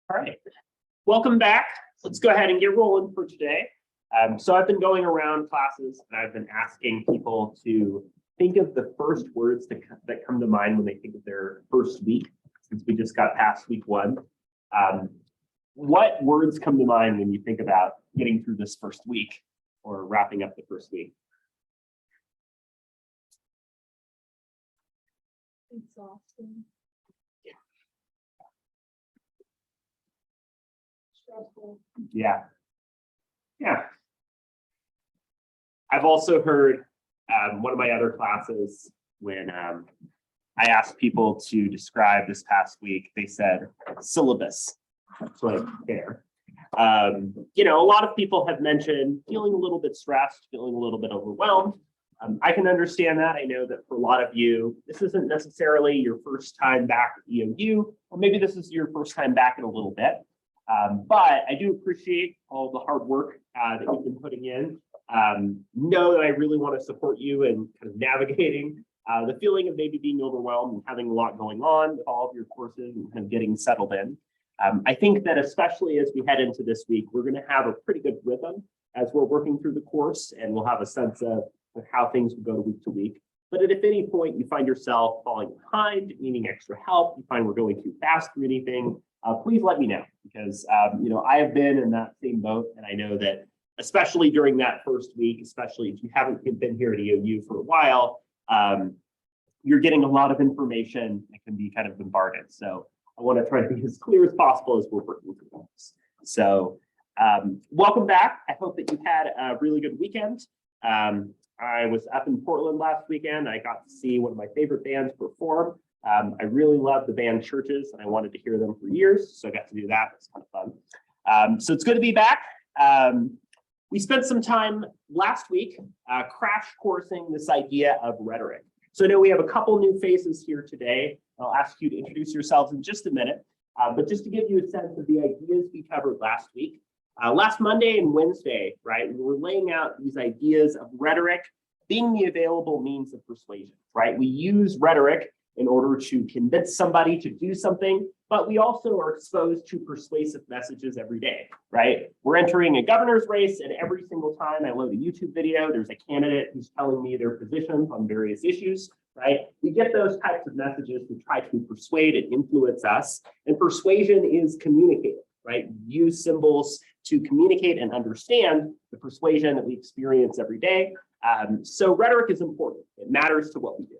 All right, welcome back. Let's go ahead and get rolling for today. So I've been going around classes and I've been asking people to think of the first words that come to mind when they think of their first week, since we just got past week one. What words come to mind when you think about getting through this first week or wrapping up the first week? Exhausting. Stressful. Yeah. I've also heard one of my other classes when I asked people to describe this past week, they said syllabus. That's like there. A lot of people have mentioned feeling a little bit stressed, feeling a little bit overwhelmed. I can understand that. I know that for a lot of you, this isn't necessarily your first time back at EOU, or maybe this is your first time back in a little bit. But I do appreciate all the hard work that you've been putting in. Know that I really want to support you in kind of navigating the feeling of maybe being overwhelmed and having a lot going on with all of your courses and kind of getting settled in. I think that especially as we head into this week, we're going to have a pretty good rhythm as we're working through the course, and we'll have a sense of how things will go week to week. But at any point you find yourself falling behind, needing extra help, you find we're going too fast through anything, please let me know, because I have been in that same boat, and I know that especially during that first week, especially if you haven't been here at EOU for a while, you're getting a lot of information that can be kind of bombarded. So I want to try to be as clear as possible as we're working through this. So welcome back. I hope that you had a really good weekend. I was up in Portland last weekend. I got to see one of my favorite bands perform. I really love the band Churches, and I wanted to hear them for years, so I got to do that. It's kind of fun. So it's good to be back. We spent some time last week crash coursing this idea of rhetoric. So I know we have a couple new faces here today. I'll ask you to introduce yourselves in just a minute, but just to give you a sense of the ideas we covered last week. Last Monday and Wednesday, right, we were laying out these ideas of rhetoric being the available means of persuasion, right? We use rhetoric in order to convince somebody to do something, but we also are exposed to persuasive messages every day, right? We're entering a governor's race, and every single time I load a YouTube video, there's a candidate who's telling me their positions on various issues, right? We get those types of messages to try to persuade and influence us, and persuasion is communicative, right? Use symbols to communicate and understand the persuasion that we experience every day. So rhetoric is important. It matters to what we do.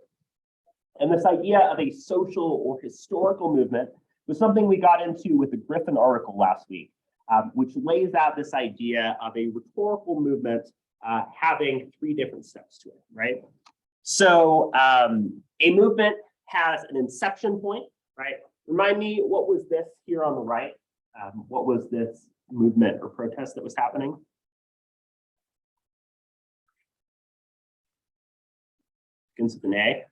And this idea of a social or historical movement was something we got into with the Griffin article last week, which lays out this idea of a rhetorical movement having three different steps to it, right? So a movement has an inception point, right? Remind me, what was this here on the right? What was this movement or protest that was happening? Begins with an A.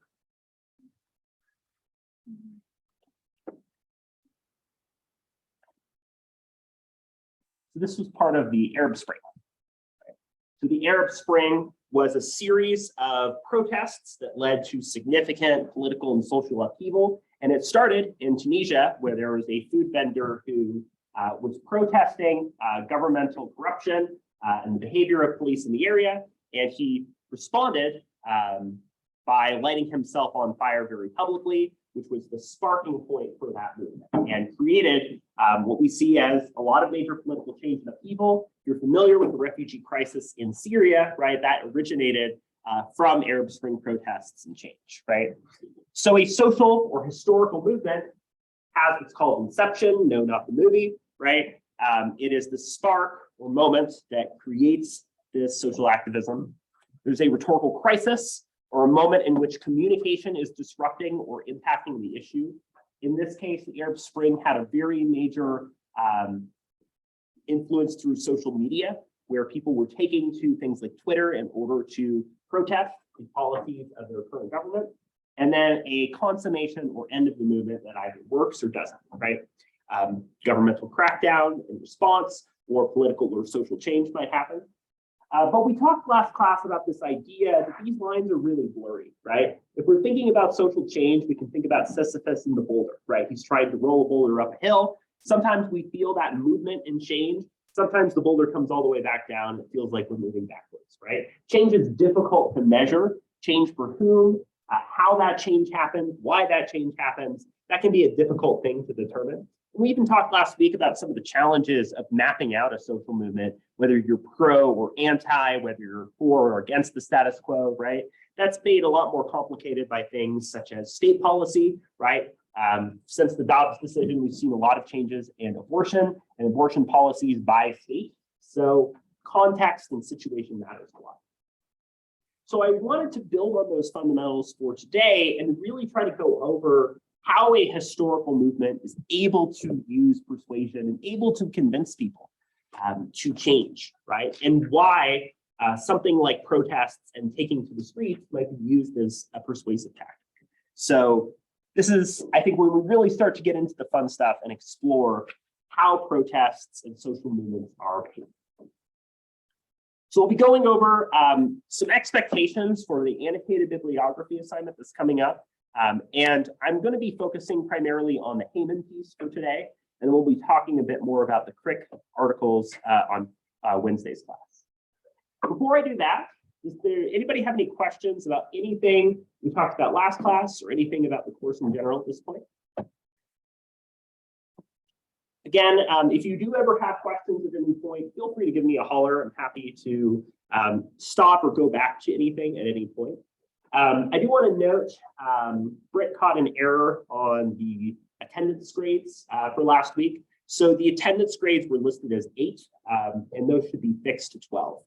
So this was part of the Arab Spring. So the Arab Spring was a series of protests that led to significant political and social upheaval. And it started in Tunisia, where there was a food vendor who was protesting governmental corruption and the behavior of police in the area. And he responded by lighting himself on fire very publicly, which was the sparking point for that movement, and created what we see as a lot of major political change and upheaval. You're familiar with the refugee crisis in Syria, right? That originated from Arab Spring protests and change, right? So a social or historical movement has what's called inception, no, not the movie, right? It is the spark or moment that creates this social activism. There's a rhetorical crisis, or a moment in which communication is disrupting or impacting the issue. In this case, the Arab Spring had a very major influence through social media, where people were taking to things like Twitter in order to protest the policies of their current government, and then a consummation or end of the movement that either works or doesn't, right? Governmental crackdown in response, or political or social change might happen. But we talked last class about this idea that these lines are really blurry, right? If we're thinking about social change, we can think about Sisyphus and the boulder, right? He's trying to roll a boulder up a hill. Sometimes we feel that movement and change. Sometimes the boulder comes all the way back down. It feels like we're moving backwards, right? Change is difficult to measure. Change for whom, how that change happens, why that change happens. That can be a difficult thing to determine. We even talked last week about some of the challenges of mapping out a social movement, whether you're pro or anti, whether you're for or against the status quo, right? That's made a lot more complicated by things such as state policy, right? Since the Dobbs decision, we've seen a lot of changes in abortion and abortion policies by state. So context and situation matters a lot. So I wanted to build on those fundamentals for today and really try to go over how a historical movement is able to use persuasion and able to convince people to change, right? And why something like protests and taking to the streets might be used as a persuasive tactic. So this is, I think, where we really start to get into the fun stuff and explore how protests and social movements are made. So we'll be going over some expectations for the annotated bibliography assignment that's coming up. And I'm going to be focusing primarily on the Heyman piece for today, and we'll be talking a bit more about the Crick articles on Wednesday's class. Before I do that, does anybody have any questions about anything we talked about last class or anything about the course in general at this point? Again, if you do ever have questions at any point, feel free to give me a holler. I'm happy to stop or go back to anything at any point. I do want to note, Britt caught an error on the attendance grades for last week. So the attendance grades were listed as 8, and those should be fixed to 12.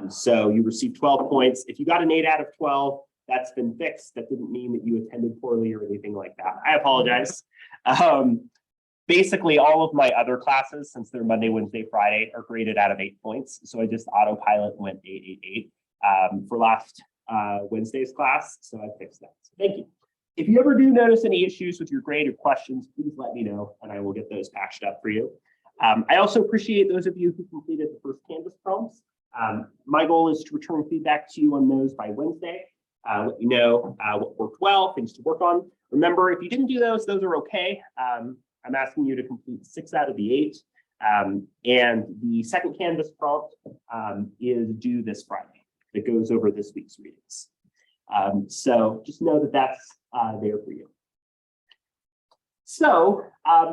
So you received 12 points. If you got an 8 out of 12, that's been fixed. That didn't mean that you attended poorly or anything like that. I apologize. Basically, all of my other classes, since they're Monday, Wednesday, Friday, are graded out of 8 points. So I just autopilot went 8, 8, 8 for last Wednesday's class. So I fixed that. So thank you. If you ever do notice any issues with your grade or questions, please let me know and I will get those patched up for you. I also appreciate those of you who completed the first Canvas prompts. My goal is to return feedback to you on those by Wednesday. Let you know what worked well, things to work on. Remember, if you didn't do those are okay. I'm asking you to complete 6 out of the 8. And the second Canvas prompt is due this Friday. That goes over this week's readings. So just know that that's there for you. So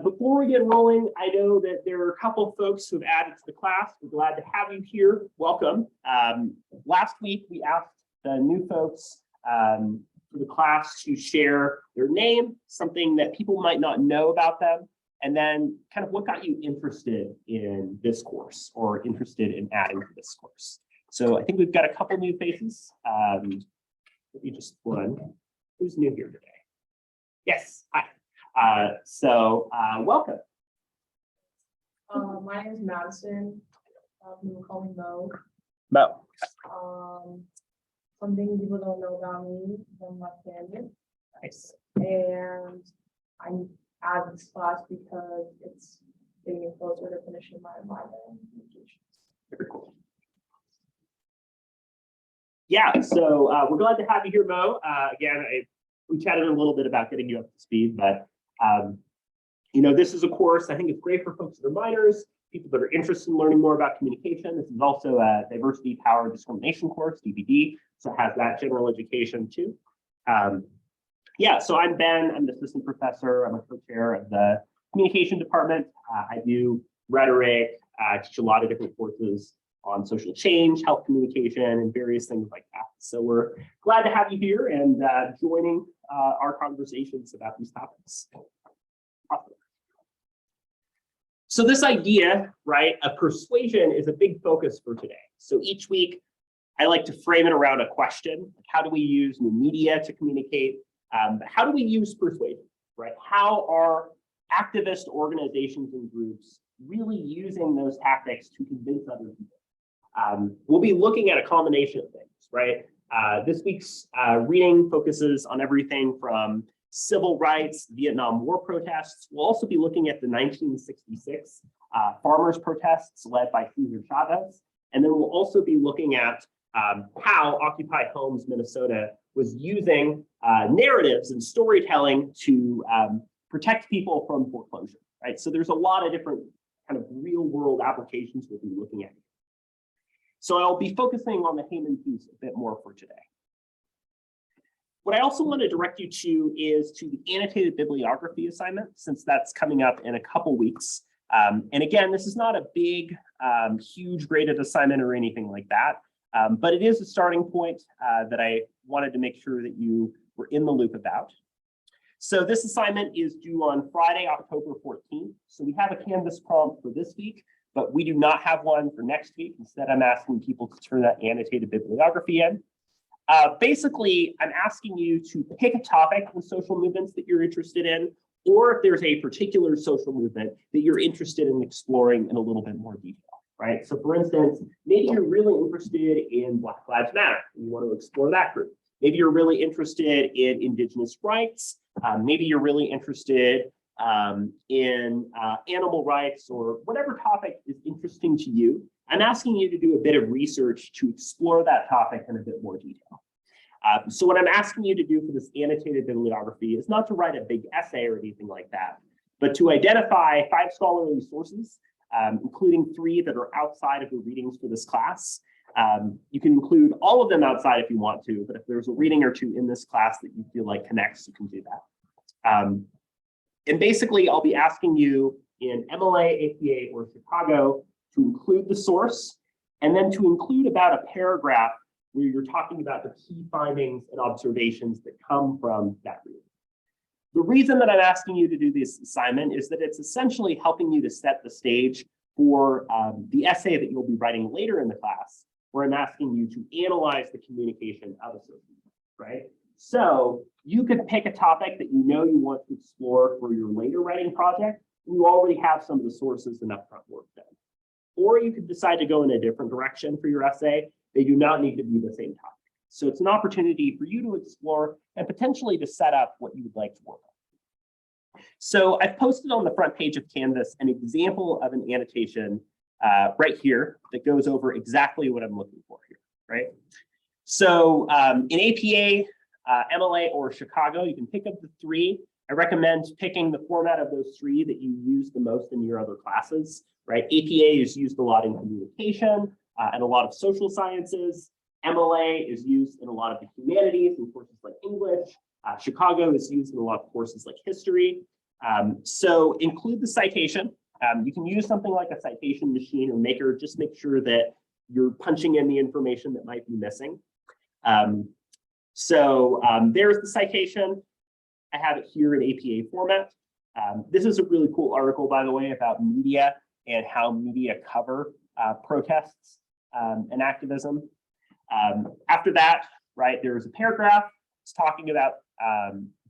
before we get rolling, I know that there are a couple of folks who have added to the class. We're glad to have you here. Welcome. Last week, we asked the new folks for the class to share their name, something that people might not know about them, and then kind of what got you interested in this course or interested in adding to this course. So I think we've got a couple new faces. Maybe just one. Who's new here today? Yes, hi. Welcome. My name is Madison. People call me Mo. Mo. Something people don't know about me from my family. Nice. And I'm added this class because it's getting me closer to finishing my minor in communications. Very cool. Yeah, so we're glad to have you here, Mo. Again, we chatted a little bit about getting you up to speed, but you know, this is a course I think it's great for folks that are minors, people that are interested in learning more about communication. This is also a diversity, power, and discrimination course, DPD, so it has that general education too. Yeah, so I'm Ben. I'm an assistant professor. I'm a co-chair of the communication department. I do rhetoric, teach a lot of different courses on social change, health communication, and various things like that. So we're glad to have you here and joining our conversations about these topics. Awesome. So this idea, right, of persuasion is a big focus for today. So each week, I like to frame it around a question. Like, how do we use new media to communicate? How do we use persuasion, right? How are activist organizations and groups really using those tactics to convince other people? We'll be looking at a combination of things, right? This week's reading focuses on everything from civil rights, Vietnam War protests. We'll also be looking at the 1966 farmers' protests led by Cesar Chavez. And then we'll also be looking at how Occupy Homes Minnesota was using narratives and storytelling to protect people from foreclosure, right? So there's a lot of different kind of real world applications we'll be looking at. So I'll be focusing on the Haman piece a bit more for today. What I also want to direct you to is to the annotated bibliography assignment, since that's coming up in a couple weeks. And again, this is not a big, huge graded assignment or anything like that, but it is a starting point that I wanted to make sure that you were in the loop about. So this assignment is due on Friday, October 14th. So we have a Canvas prompt for this week, but we do not have one for next week. Instead, I'm asking people to turn that annotated bibliography in. Basically, I'm asking you to pick a topic in social movements that you're interested in, or if there's a particular social movement that you're interested in exploring in a little bit more detail, right? So for instance, maybe you're really interested in Black Lives Matter, and you want to explore that group. Maybe you're really interested in Indigenous rights. Maybe you're really interested in animal rights, or whatever topic is interesting to you. I'm asking you to do a bit of research to explore that topic in a bit more detail. So what I'm asking you to do for this annotated bibliography is not to write a big essay or anything like that, but to identify 5 scholarly sources, including 3 that are outside of the readings for this class. You can include all of them outside if you want to, but if there's a reading or 2 in this class that you feel like connects, you can do that. And basically, I'll be asking you in MLA, APA, or Chicago to include the source, and then to include about a paragraph where you're talking about the key findings and observations that come from that reading. The reason that I'm asking you to do this assignment is that it's essentially helping you to set the stage for the essay that you'll be writing later in the class, where I'm asking you to analyze the communication of a social movement, right? So you could pick a topic that you know you want to explore for your later writing project. You already have some of the sources and upfront work done. Or you could decide to go in a different direction for your essay. They do not need to be the same topic. So it's an opportunity for you to explore and potentially to set up what you would like to work on. So I've posted on the front page of Canvas an example of an annotation right here that goes over exactly what I'm looking for here, right? So in APA, MLA, or Chicago, you can pick up the 3. I recommend picking the format of those 3 that you use the most in your other classes, right? APA is used a lot in communication and a lot of social sciences. MLA is used in a lot of the humanities and courses like English. Chicago is used in a lot of courses like history. So include the citation. You can use something like a citation machine or maker. Just make sure that you're punching in the information that might be missing. There's the citation. I have it here in APA format. This is a really cool article, by the way, about media and how media cover protests and activism. After that, right, there's a paragraph. It's talking about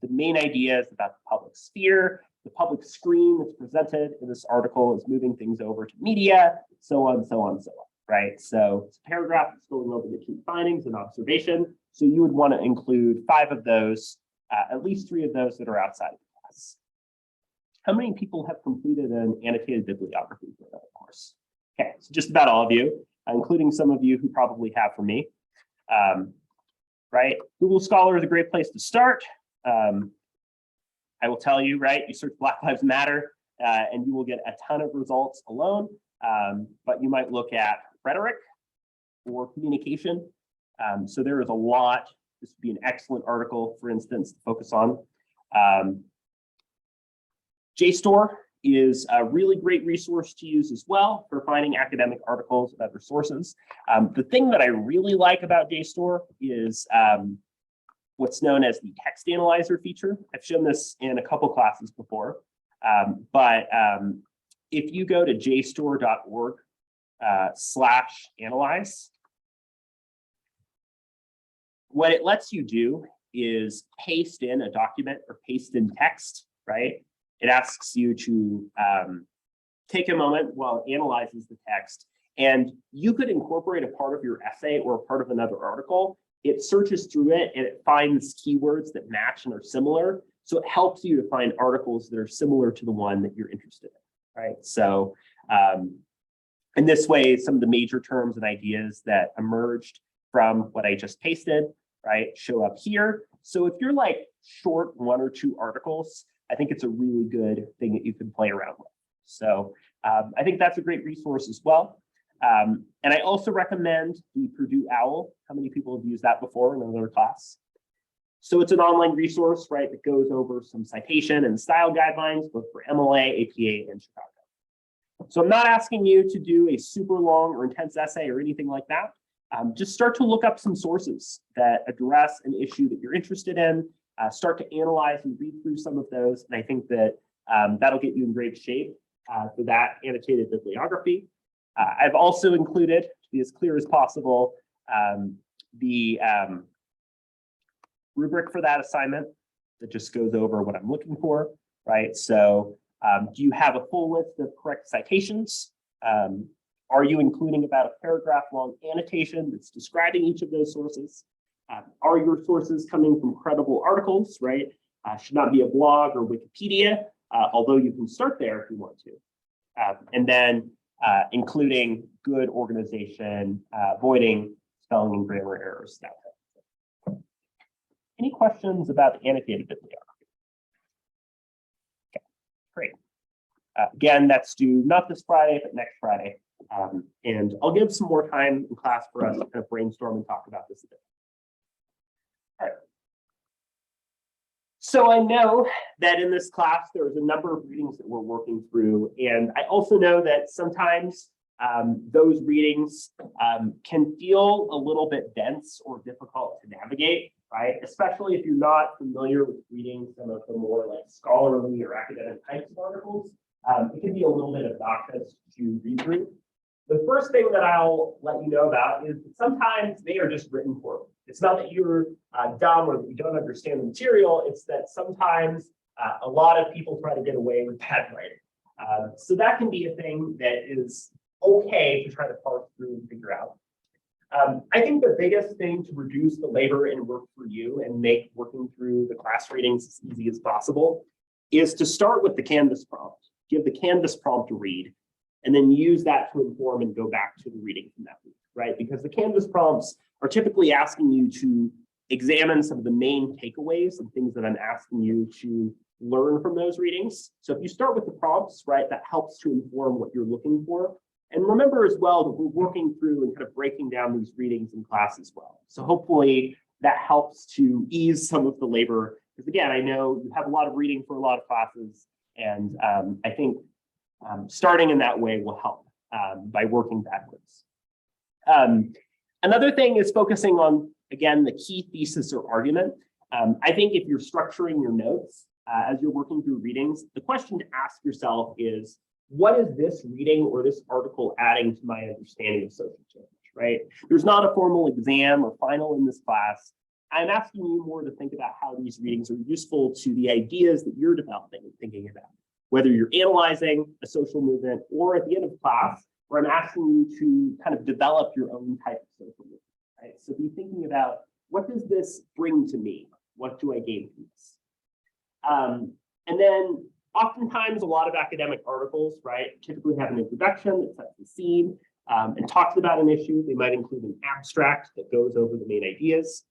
the main ideas about the public sphere. The public screen that's presented in this article is moving things over to media, so on, so on, so on, right? So it's a paragraph that's going over the key findings and observation. So you would want to include 5 of those, at least 3 of those that are outside of the class. How many people have completed an annotated bibliography for that course? Okay, so just about all of you, including some of you who probably have for me. Right, Google Scholar is a great place to start. I will tell you, right, you search Black Lives Matter and you will get a ton of results alone, but you might look at rhetoric or communication. So there is a lot. This would be an excellent article, for instance, to focus on. JSTOR is a really great resource to use as well for finding academic articles and other sources. The thing that I really like about JSTOR is what's known as the text analyzer feature. I've shown this in a couple classes before, but if you go to jstor.org/analyze, what it lets you do is paste in a document or paste in text, right? It asks you to take a moment while it analyzes the text, and you could incorporate a part of your essay or a part of another article. It searches through it and it finds keywords that match and are similar. So it helps you to find articles that are similar to the one that you're interested in, right? So in this way, some of the major terms and ideas that emerged from what I just pasted, right, show up here. So if you're like short 1 or 2 articles, I think it's a really good thing that you can play around with. So I think that's a great resource as well. And I also recommend the Purdue OWL. How many people have used that before in another class? So it's an online resource, right, that goes over some citation and style guidelines, both for MLA, APA, and Chicago. So I'm not asking you to do a super long or intense essay or anything like that. Just start to look up some sources that address an issue that you're interested in. Start to analyze and read through some of those. And I think that that'll get you in great shape for that annotated bibliography. I've also included, to be as clear as possible, the rubric for that assignment that just goes over what I'm looking for, right? So do you have a full list of correct citations? Are you including about a paragraph long annotation that's describing each of those sources? Are your sources coming from credible articles, right? Should not be a blog or Wikipedia, although you can start there if you want to. And then including good organization, avoiding spelling and grammar errors, that type of thing. Any questions about the annotated bibliography? Okay, great. Again, that's due not this Friday, but next Friday. And I'll give some more time in class for us to kind of brainstorm and talk about this a bit. All right. So I know that in this class, there's a number of readings that we're working through. And I also know that sometimes those readings can feel a little bit dense or difficult to navigate, right? Especially if you're not familiar with reading some of the more like scholarly or academic types of articles. It can be a little bit obnoxious to read through. The first thing that I'll let you know about is that sometimes they are just written poorly. It's not that you're dumb or that you don't understand the material. It's that sometimes a lot of people try to get away with bad writing. So that can be a thing that is okay to try to parse through and figure out. I think the biggest thing to reduce the labor and work for you and make working through the class readings as easy as possible is to start with the Canvas prompt. Give the Canvas prompt to read, and then use that to inform and go back to the reading from that week, right? Because the Canvas prompts are typically asking you to examine some of the main takeaways and things that I'm asking you to learn from those readings. So if you start with the prompts, right, that helps to inform what you're looking for. And remember as well that we're working through and kind of breaking down these readings in class as well. So hopefully that helps to ease some of the labor. Because again, I know you have a lot of reading for a lot of classes. And I think starting in that way will help by working backwards. Another thing is focusing on, again, the key thesis or argument. I think if you're structuring your notes as you're working through readings, the question to ask yourself is, what is this reading or this article adding to my understanding of social change, right? There's not a formal exam or final in this class. I'm asking you more to think about how these readings are useful to the ideas that you're developing and thinking about, whether you're analyzing a social movement or at the end of class, where I'm asking you to kind of develop your own type of social movement, right? So be thinking about, what does this bring to me? What do I gain from this? And then oftentimes a lot of academic articles, right, typically have an introduction that sets the scene and talks about an issue. They might include an abstract that goes over the main ideas.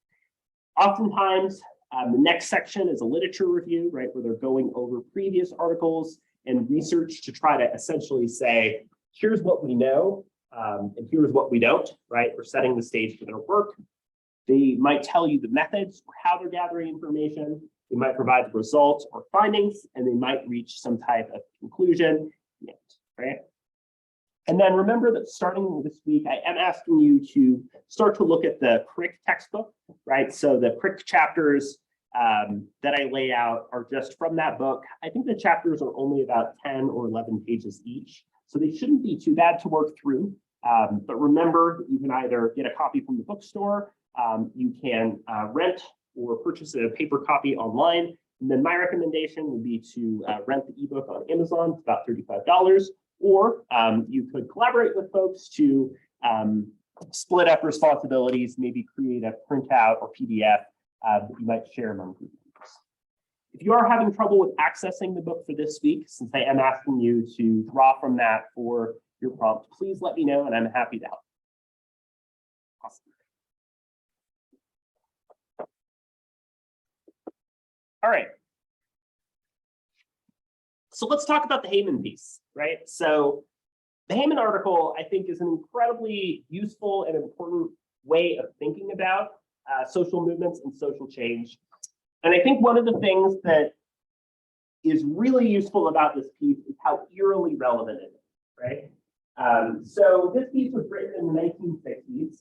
Oftentimes, the next section is a literature review, right, where they're going over previous articles and research to try to essentially say, here's what we know, and here's what we don't, right? We're setting the stage for their work. They might tell you the methods for how they're gathering information. They might provide the results or findings, and they might reach some type of conclusion, right? And then remember that starting this week, I am asking you to start to look at the Crick textbook, right? So the Crick chapters that I lay out are just from that book. I think the chapters are only about 10 or 11 pages each, so they shouldn't be too bad to work through. But remember, you can either get a copy from the bookstore, you can rent or purchase a paper copy online. And then my recommendation would be to rent the ebook on Amazon. It's about $35. Or you could collaborate with folks to split up responsibilities, maybe create a printout or PDF that you might share among group members. If you are having trouble with accessing the book for this week, since I am asking you to draw from that for your prompt, please let me know and I'm happy to help. Awesome. All right. So let's talk about the Heyman piece, right? So the Heyman article, I think, is an incredibly useful and important way of thinking about social movements and social change. And I think one of the things that is really useful about this piece is how eerily relevant it is, right? So this piece was written in the 1960s.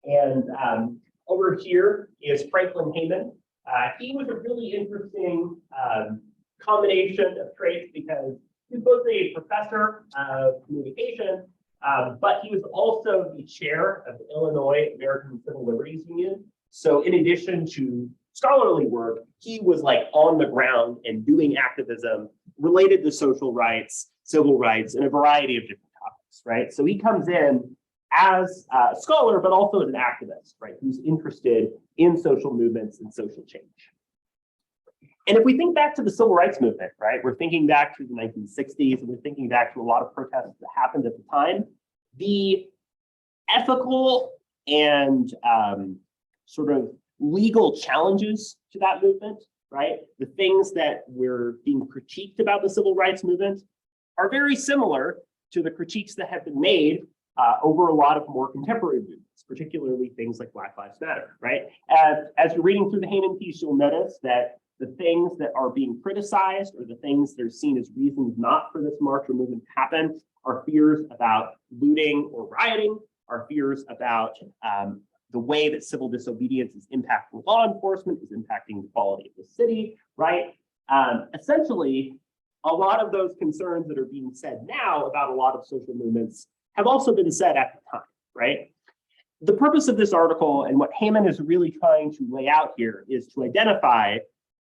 And over here is Franklin Heyman. He was a really interesting combination of traits because he was both a professor of communication, but he was also the chair of the Illinois American Civil Liberties Union. So in addition to scholarly work, he was like on the ground and doing activism related to social rights, civil rights, and a variety of different topics, right? So he comes in as a scholar, but also as an activist, right, who's interested in social movements and social change. And if we think back to the civil rights movement, right, we're thinking back to the 1960s, and we're thinking back to a lot of protests that happened at the time, the ethical and sort of legal challenges to that movement, right, the things that were being critiqued about the civil rights movement are very similar to the critiques that have been made over a lot of more contemporary movements, particularly things like Black Lives Matter, right? As you're reading through the Heyman piece, you'll notice that the things that are being criticized or the things that are seen as reasons not for this march or movement to happen are fears about looting or rioting, are fears about the way that civil disobedience is impacting law enforcement, is impacting the quality of the city, right? Essentially, a lot of those concerns that are being said now about a lot of social movements have also been said at the time, right? The purpose of this article and what Heyman is really trying to lay out here is to identify,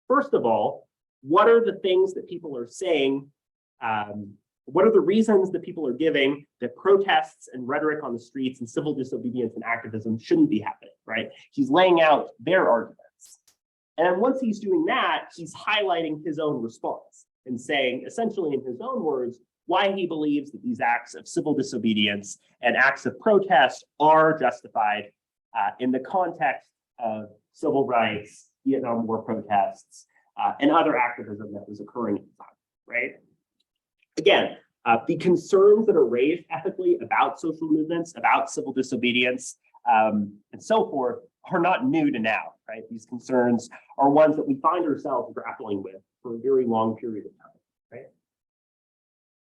first of all, what are the things that people are saying, what are the reasons that people are giving that protests and rhetoric on the streets and civil disobedience and activism shouldn't be happening, right? He's laying out their arguments. And then once he's doing that, he's highlighting his own response and saying, essentially in his own words, why he believes that these acts of civil disobedience and acts of protest are justified in the context of civil rights, Vietnam War protests, and other activism that was occurring at the time, right? Again, the concerns that are raised ethically about social movements, about civil disobedience, and so forth are not new to now, right? These concerns are ones that we find ourselves grappling with for a very long period of time, right?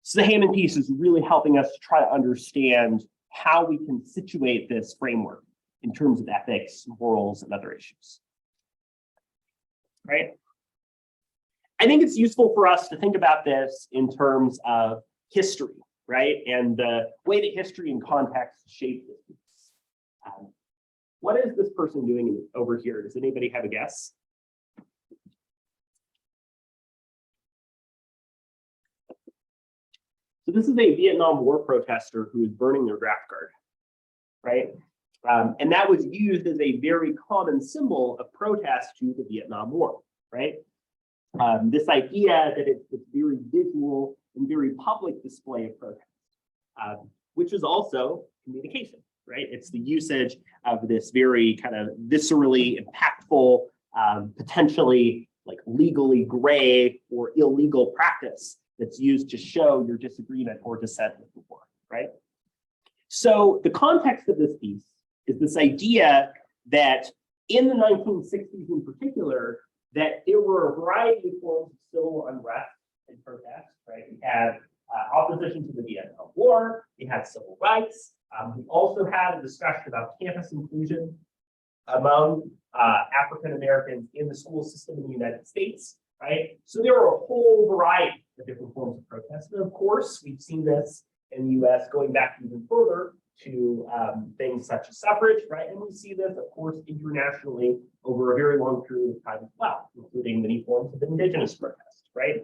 So the Heyman piece is really helping us to try to understand how we can situate this framework in terms of ethics, morals, and other issues, right? I think it's useful for us to think about this in terms of history, right? And the way that history and context shape this piece. What is this person doing over here? Does anybody have a guess? So this is a Vietnam War protester who is burning their draft card, right? And that was used as a very common symbol of protest to the Vietnam War, right? This idea that it's this very visual and very public display of protest, which is also communication, right? It's the usage of this very kind of viscerally impactful, potentially like legally gray or illegal practice that's used to show your disagreement or dissent with the war, right? So the context of this piece is this idea that in the 1960s in particular, that there were a variety of forms of civil unrest and protest, right? We had opposition to the Vietnam War, we had civil rights, we also had a discussion about campus inclusion among African Americans in the school system in the United States, right? So there were a whole variety of different forms of protest. And of course, we've seen this in the US going back even further to things such as suffrage, right? And we see this, of course, internationally over a very long period of time as well, including many forms of indigenous protest, right?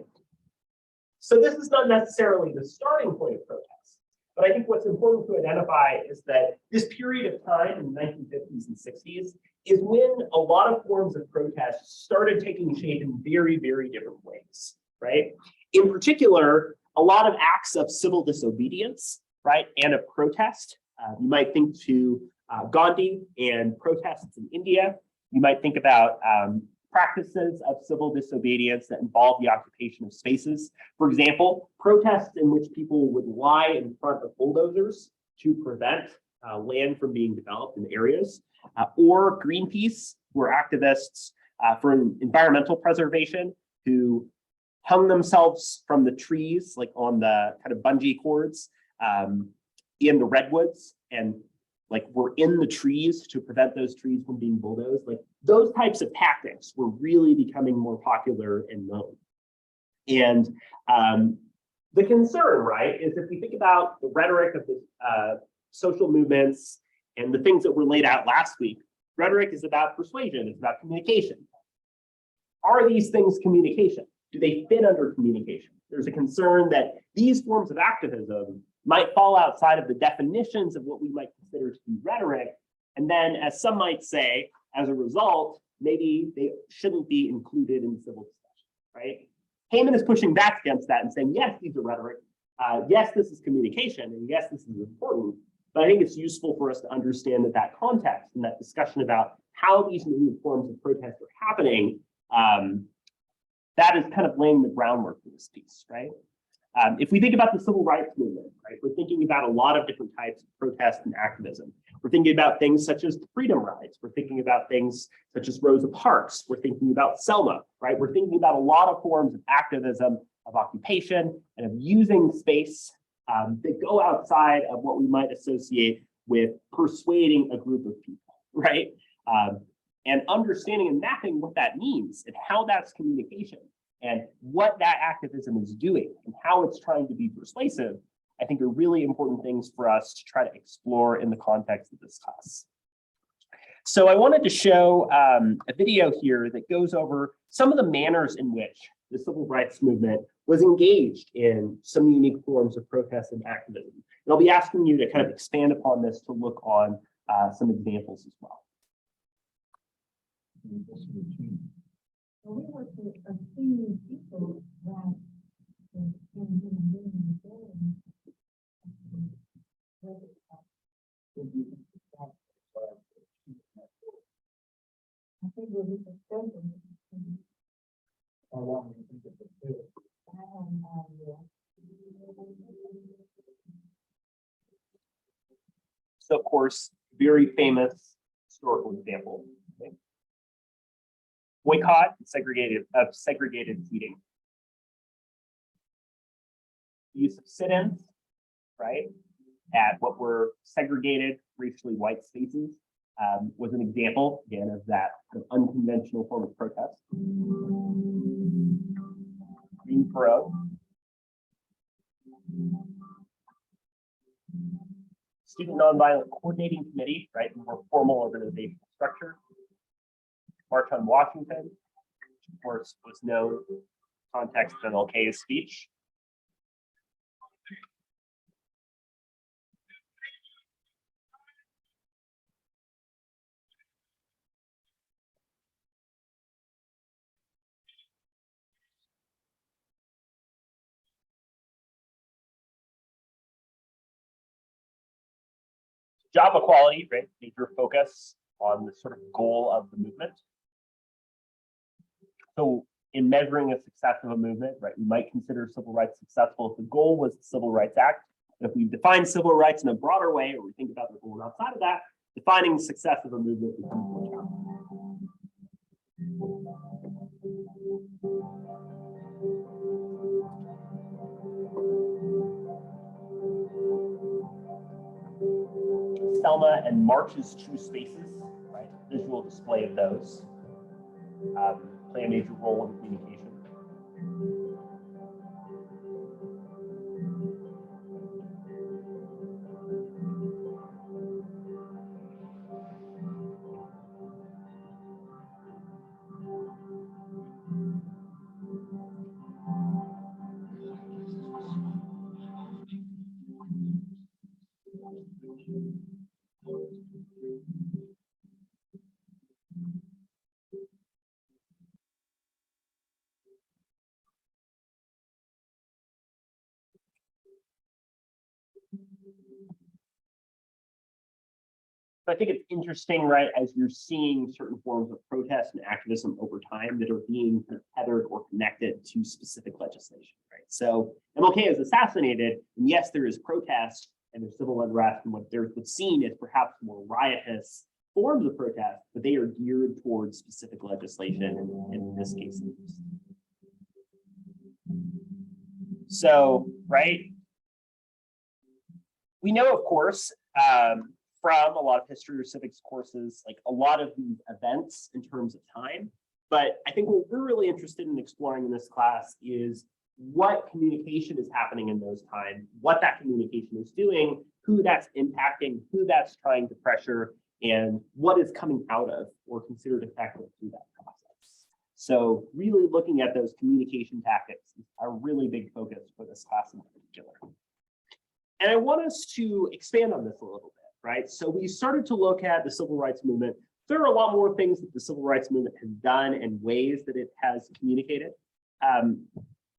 So this is not necessarily the starting point of protest, but I think what's important to identify is that this period of time in the 1950s and 60s is when a lot of forms of protest started taking shape in very, very different ways, right? In particular, a lot of acts of civil disobedience, right, and of protest. You might think to Gandhi and protests in India. You might think about practices of civil disobedience that involve the occupation of spaces. For example, protests in which people would lie in front of bulldozers to prevent land from being developed in areas, or Greenpeace, who are activists for environmental preservation, who hung themselves from the trees, like on the kind of bungee cords in the redwoods, and like were in the trees to prevent those trees from being bulldozed. Like those types of tactics were really becoming more popular and known. And the concern, right, is if we think about the rhetoric of the social movements and the things that were laid out last week, rhetoric is about persuasion, it's about communication. Are these things communication? Do they fit under communication? There's a concern that these forms of activism might fall outside of the definitions of what we might consider to be rhetoric. And then, as some might say, as a result, maybe they shouldn't be included in civil discussion, right? Heyman is pushing back against that and saying, yes, these are rhetoric. Yes, this is communication, and yes, this is important. But I think it's useful for us to understand that context and that discussion about how these new forms of protest are happening, that is kind of laying the groundwork for this piece, right? If we think about the civil rights movement, right, we're thinking about a lot of different types of protest and activism. We're thinking about things such as the freedom rides. We're thinking about things such as Rosa Parks. We're thinking about Selma, right? We're thinking about a lot of forms of activism, of occupation, and of using space that go outside of what we might associate with persuading a group of people, right? And understanding and mapping what that means and how that's communication and what that activism is doing and how it's trying to be persuasive, I think are really important things for us to try to explore in the context of this class. So I wanted to show a video here that goes over some of the manners in which the civil rights movement was engaged in some unique forms of protest and activism. And I'll be asking you to kind of expand upon this to look on some examples as well. We were to assume people that I think we'll be suspended. How long do you think it would take? I have no idea. So of course, very famous historical example. Okay. Boycott of segregated seating. Use of sit-ins, right, at what were segregated racially white spaces was an example, again, of that kind of unconventional form of protest. Green Parade. Student Nonviolent Coordinating Committee, right, more formal organizational structure. March on Washington, which of course was no context of MLK's speech. Job equality, right, major focus on the sort of goal of the movement. So in measuring a success of a movement, right, we might consider civil rights successful if the goal was the Civil Rights Act. If we define civil rights in a broader way, or we think about the goal outside of that, defining the success of a movement becomes more challenging. Selma and March's True Spaces, right? Visual display of those play a major role in communication. So I think it's interesting, right, as you're seeing certain forms of protest and activism over time that are being tethered or connected to specific legislation, right? So MLK is assassinated, and yes, there is protest and there's civil unrest, and what's seen as perhaps more riotous forms of protest, but they are geared towards specific legislation, and in this case. So, right, we know, of course, from a lot of history or civics courses, like a lot of these events in terms of time. But I think what we're really interested in exploring in this class is what communication is happening in those times, what that communication is doing, who that's impacting, who that's trying to pressure, and what is coming out of or considered effective through that process. So really looking at those communication tactics is a really big focus for this class in particular. And I want us to expand on this a little bit, right? So we started to look at the civil rights movement. There are a lot more things that the civil rights movement has done and ways that it has communicated.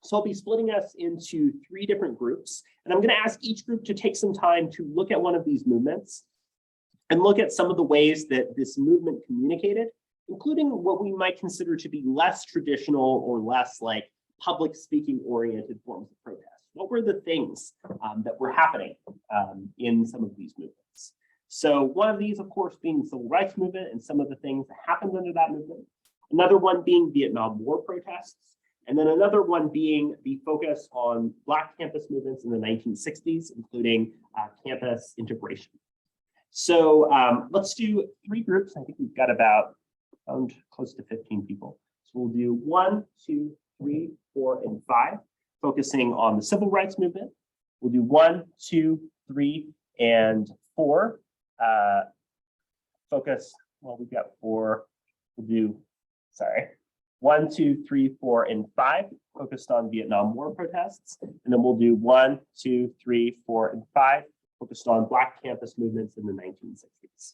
So I'll be splitting us into 3 different groups, and I'm going to ask each group to take some time to look at one of these movements and look at some of the ways that this movement communicated, including what we might consider to be less traditional or less like public speaking oriented forms of protest. What were the things that were happening in some of these movements? So one of these, of course, being the civil rights movement and some of the things that happened under that movement. Another one being Vietnam War protests. And then another one being the focus on Black campus movements in the 1960s, including campus integration. So let's do 3 groups. I think we've got about close to 15 people. So we'll do 1, 2, 3, 4, and 5, focusing on the civil rights movement. We'll do 1, 2, 3, and 4. Focus, well, we've got 4. We'll do, 1, 2, 3, 4, and 5, focused on Vietnam War protests. And then we'll do 1, 2, 3, 4, and 5, focused on Black campus movements in the 1960s.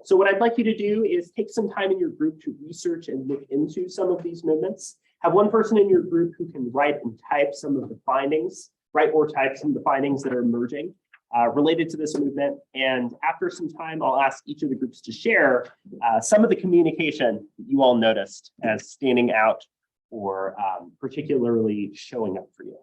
So what I'd like you to do is take some time in your group to research and look into some of these movements. Have one person in your group who can write and type some of the findings, write or type some of the findings that are emerging related to this movement. And after some time, I'll ask each of the groups to share some of the communication that you all noticed as standing out or particularly showing up for you.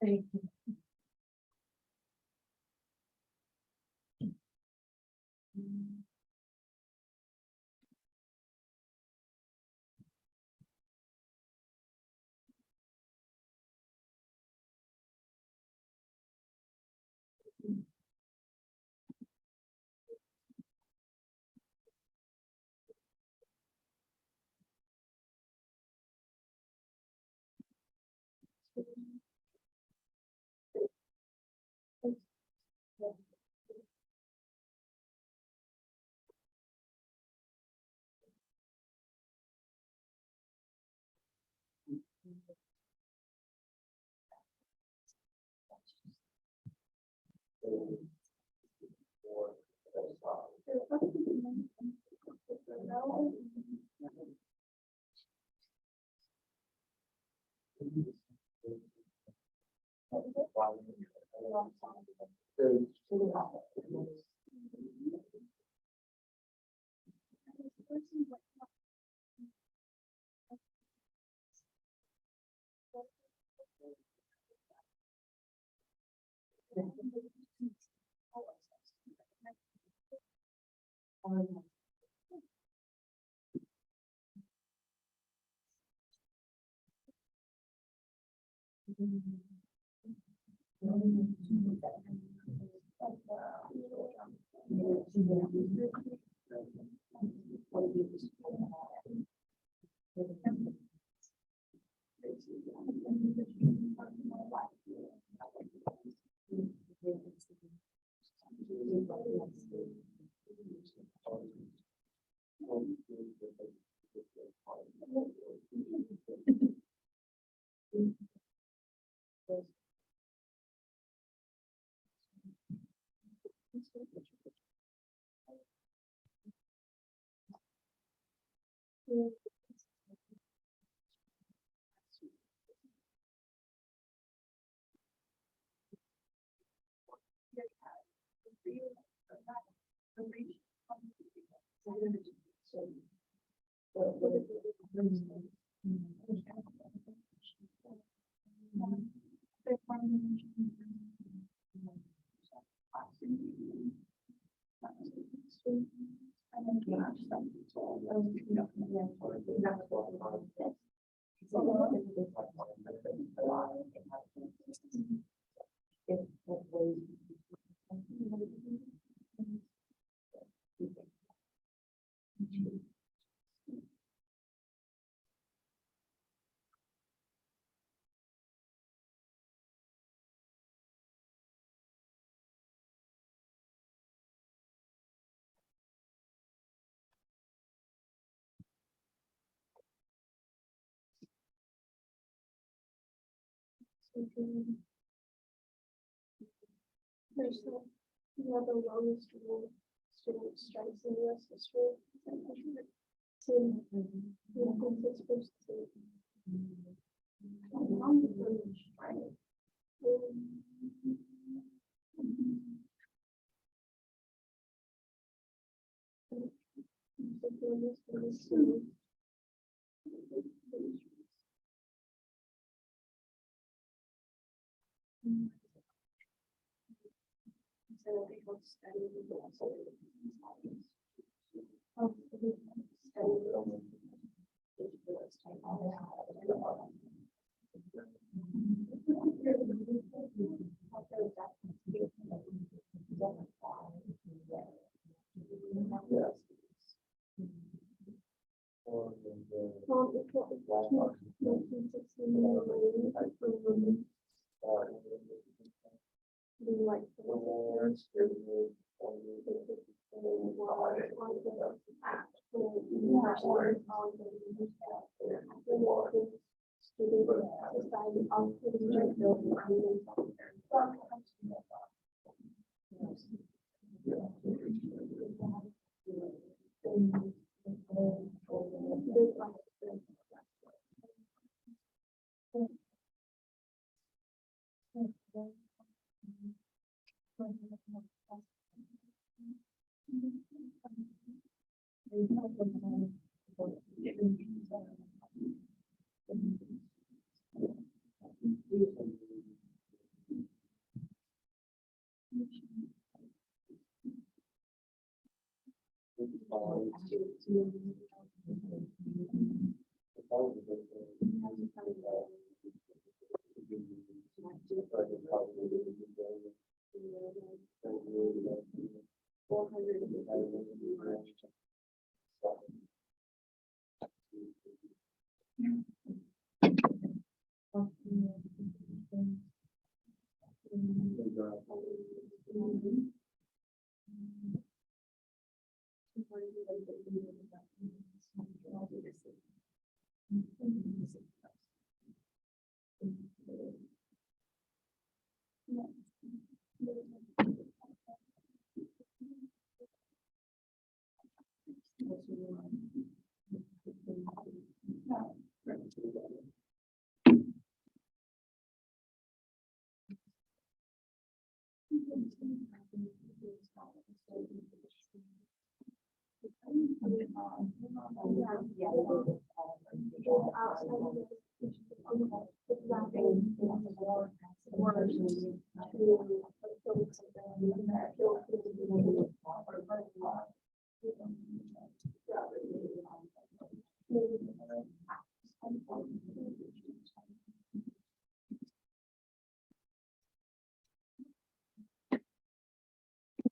Thank you. There's the lowest student strikes in US history.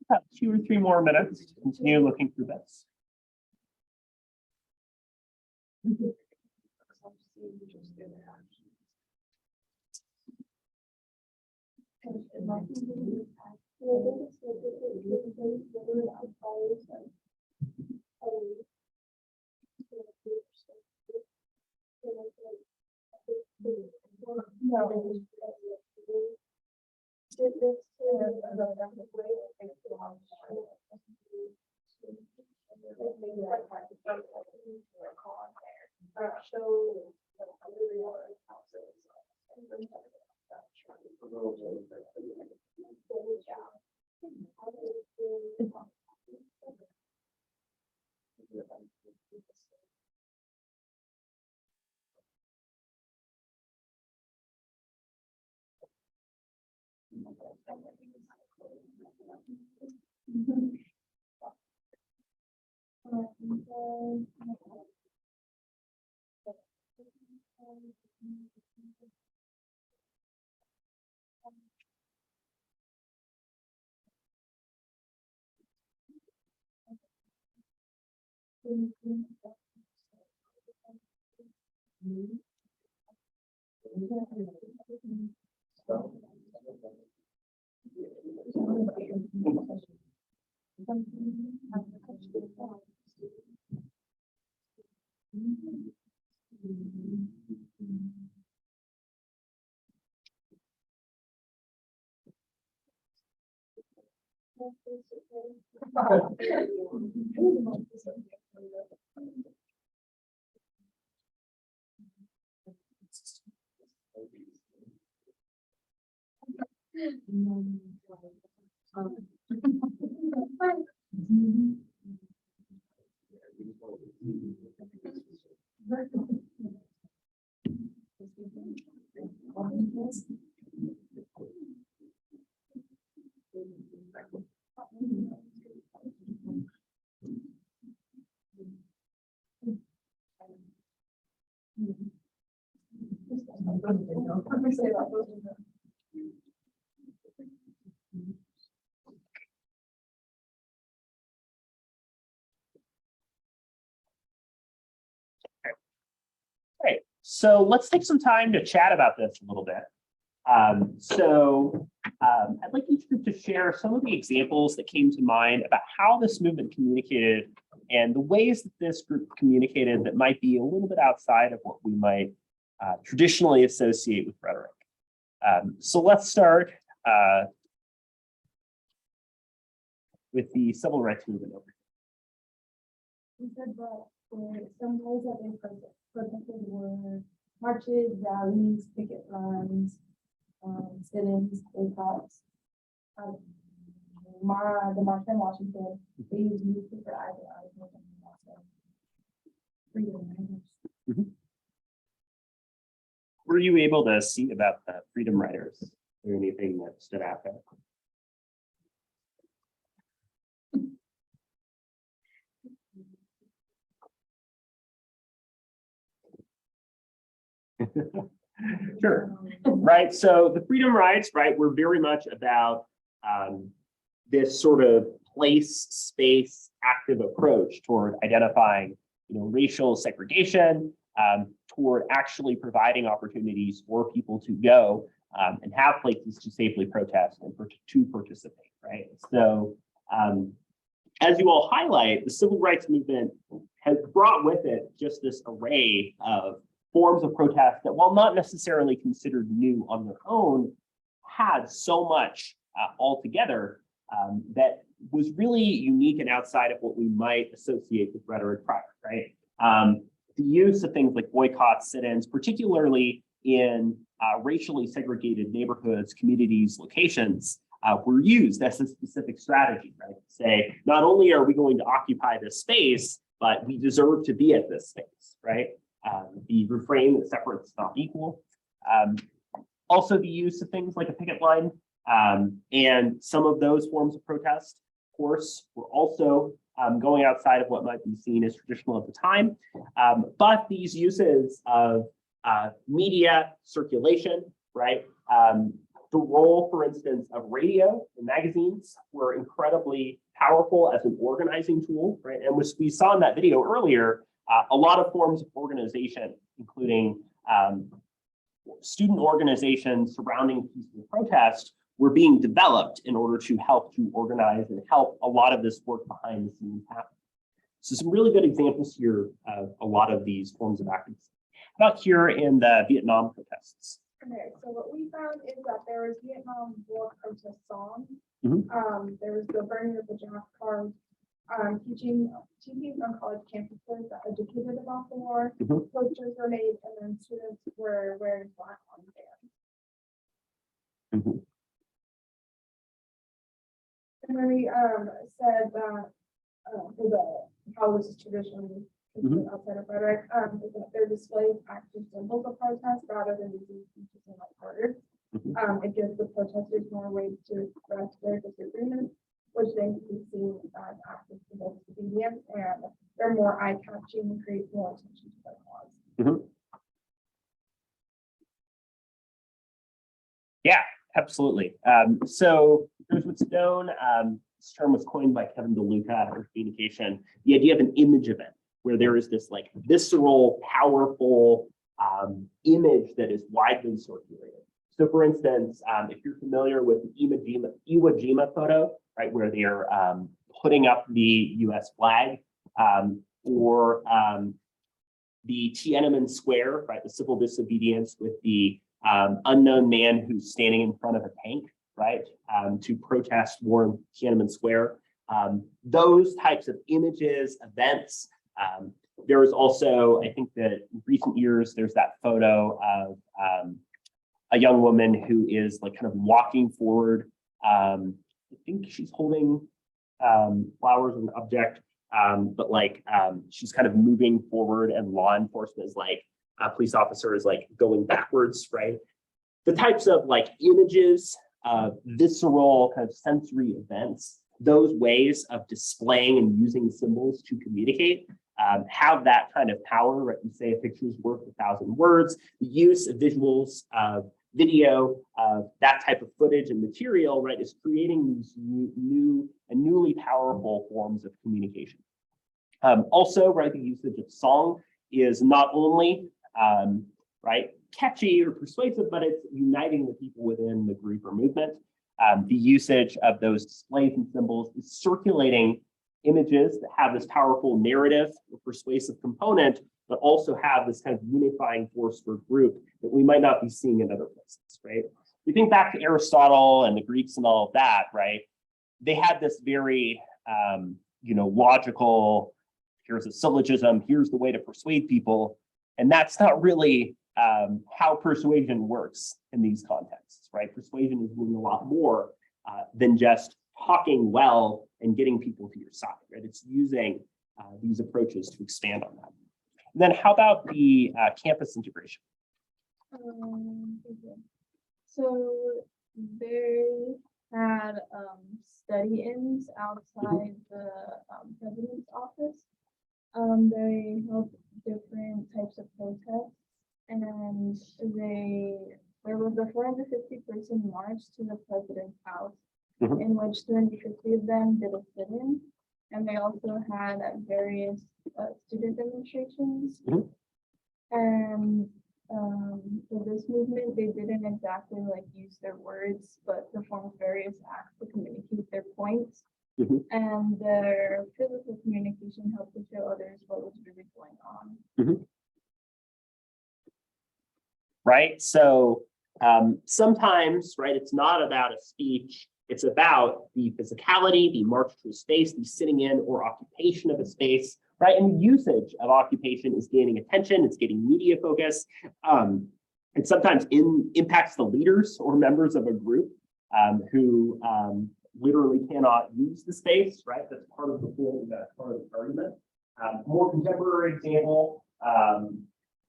About 2 or 3 more minutes to continue looking through this. Great. So let's take some time to chat about this a little bit. I'd like each group to share some of the examples that came to mind about how this movement communicated and the ways that this group communicated that might be a little bit outside of what we might traditionally associate with rhetoric. So let's start with the civil rights movement over We said that some ways that they protested were marches, rallies, picket lines, sit-ins, boycotts. The March in Washington, they used newspaper advertising and also freedom riders. Were you able to see about the Freedom Riders? Is there anything that stood out there? Sure. Right. So the freedom rides, right, were very much about this sort of place, space, active approach toward identifying, racial segregation, toward actually providing opportunities for people to go and have places to safely protest and to participate. Right. So as you all highlight, the civil rights movement has brought with it just this array of forms of protest that, while not necessarily considered new on their own, had so much altogether that was really unique and outside of what we might associate with rhetoric prior, right? The use of things like boycotts, sit-ins, particularly in racially segregated neighborhoods, communities, locations, were used as a specific strategy, right? Say, not only are we going to occupy this space, but we deserve to be at this space, right? The refrain that separates is not equal. Also the use of things like a picket line and some of those forms of protest, of course, were also going outside of what might be seen as traditional at the time. But these uses of media circulation, right? The role, for instance, of radio and magazines were incredibly powerful as an organizing tool, right? And we saw in that video earlier, a lot of forms of organization, including student organizations surrounding peaceful protest, were being developed in order to help to organize and help a lot of this work behind the scenes happen. So some really good examples here of a lot of these forms of activism. How about here in the Vietnam protests, Okay, so what we found is that there was Vietnam War protest songs. Mhm. There was the burning of the draft cards, teaching on college campuses that educated about the war. Mhm. Posters were made, and then students were wearing black armbands. Mhm. And then we said that for the how this is traditionally considered outside of rhetoric, is that their displays act as symbols of protest rather than using speeches and like words. Mhm. It gives the protesters more ways to express their disagreements, which then can be seen as acts of civil disobedience, and they're more eye-catching and create more attention to their cause. Mhm. Yeah, absolutely. So here's what's known. This term was coined by Kevin DeLuca for communication. The idea of an image event, where there is this like visceral, powerful image that is widely circulated. So for instance, if you're familiar with the Iwo Jima photo, right, where they're putting up the US flag, or the Tiananmen Square, right, the civil disobedience with the unknown man who's standing in front of a tank, right, to protest war in Tiananmen Square. Those types of images, events. There is also, I think that in recent years, there's that photo of a young woman who is like kind of walking forward. I think she's holding flowers as an object, but like she's kind of moving forward, and law enforcement is like, a police officer is like going backwards, right? The types of like images, visceral kind of sensory events, those ways of displaying and using symbols to communicate have that kind of power, right? You say a picture is worth 1,000 words. The use of visuals, video, that type of footage and material, right, is creating these new and newly powerful forms of communication. Also, right, the usage of song is not only right, catchy or persuasive, but it's uniting the people within the group or movement. The usage of those displays and symbols is circulating images that have this powerful narrative or persuasive component, but also have this kind of unifying force for a group that we might not be seeing in other places, right? We think back to Aristotle and the Greeks and all of that, right? They had this very, logical, here's a syllogism, here's the way to persuade people. And that's not really how persuasion works in these contexts, right? Persuasion is doing a lot more than just talking well and getting people to your side, right? It's using these approaches to expand on that. And then how about the campus integration? Okay. So they had study-ins outside the president's office. They held different types of protests, and there was a 450-person march to the president's house, in which 250 of them did a sit-in, and they also had various student demonstrations. And for this movement, they didn't exactly like use their words, but performed various acts to communicate their points. And their physical communication helped to show others what was really going on. Right. So sometimes, right, it's not about a speech. It's about the physicality, the march to a space, the sitting in or occupation of a space, right? And the usage of occupation is gaining attention. It's getting media focus. It sometimes impacts the leaders or members of a group who literally cannot use the space, right? That's part of the point, that's part of the argument. More contemporary example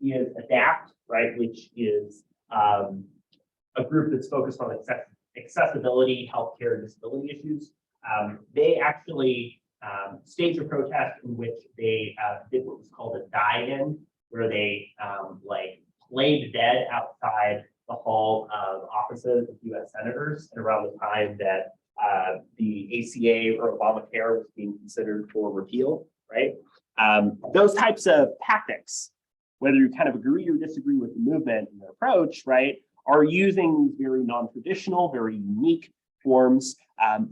is ADAPT, right? Which is a group that's focused on accessibility, healthcare, and disability issues. They actually staged a protest in which they did what was called a die-in, where they like played dead outside the hall of offices of U.S. senators, and around the time that the ACA or Obamacare was being considered for repeal, right? Those types of tactics, whether you kind of agree or disagree with the movement and their approach, right, are using these very non-traditional, very unique forms.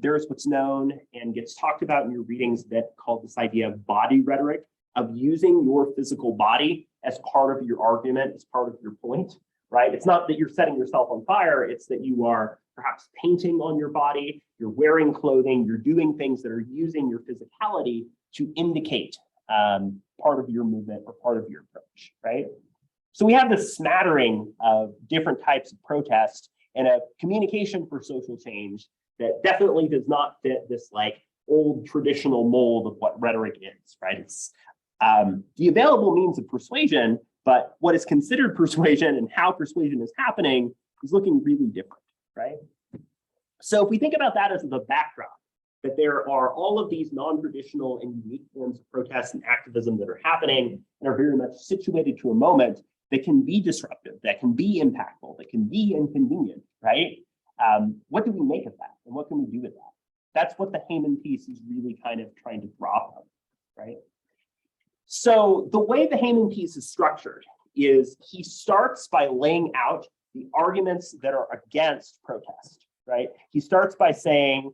There's what's known and gets talked about in your readings that called this idea of body rhetoric, of using your physical body as part of your argument, as part of your point, right? It's not that you're setting yourself on fire, it's that you are perhaps painting on your body, you're wearing clothing, you're doing things that are using your physicality to indicate part of your movement or part of your approach, right? So we have this smattering of different types of protest and a communication for social change that definitely does not fit this like old traditional mold of what rhetoric is, right? It's the available means of persuasion, but what is considered persuasion and how persuasion is happening is looking really different, right? So if we think about that as the backdrop, that there are all of these non-traditional and unique forms of protest and activism that are happening and are very much situated to a moment that can be disruptive, that can be impactful, that can be inconvenient, right? What do we make of that? And what can we do with that? That's what the Heyman piece is really kind of trying to draw from, right? So the way the Heyman piece is structured is he starts by laying out the arguments that are against protest, right? He starts by saying,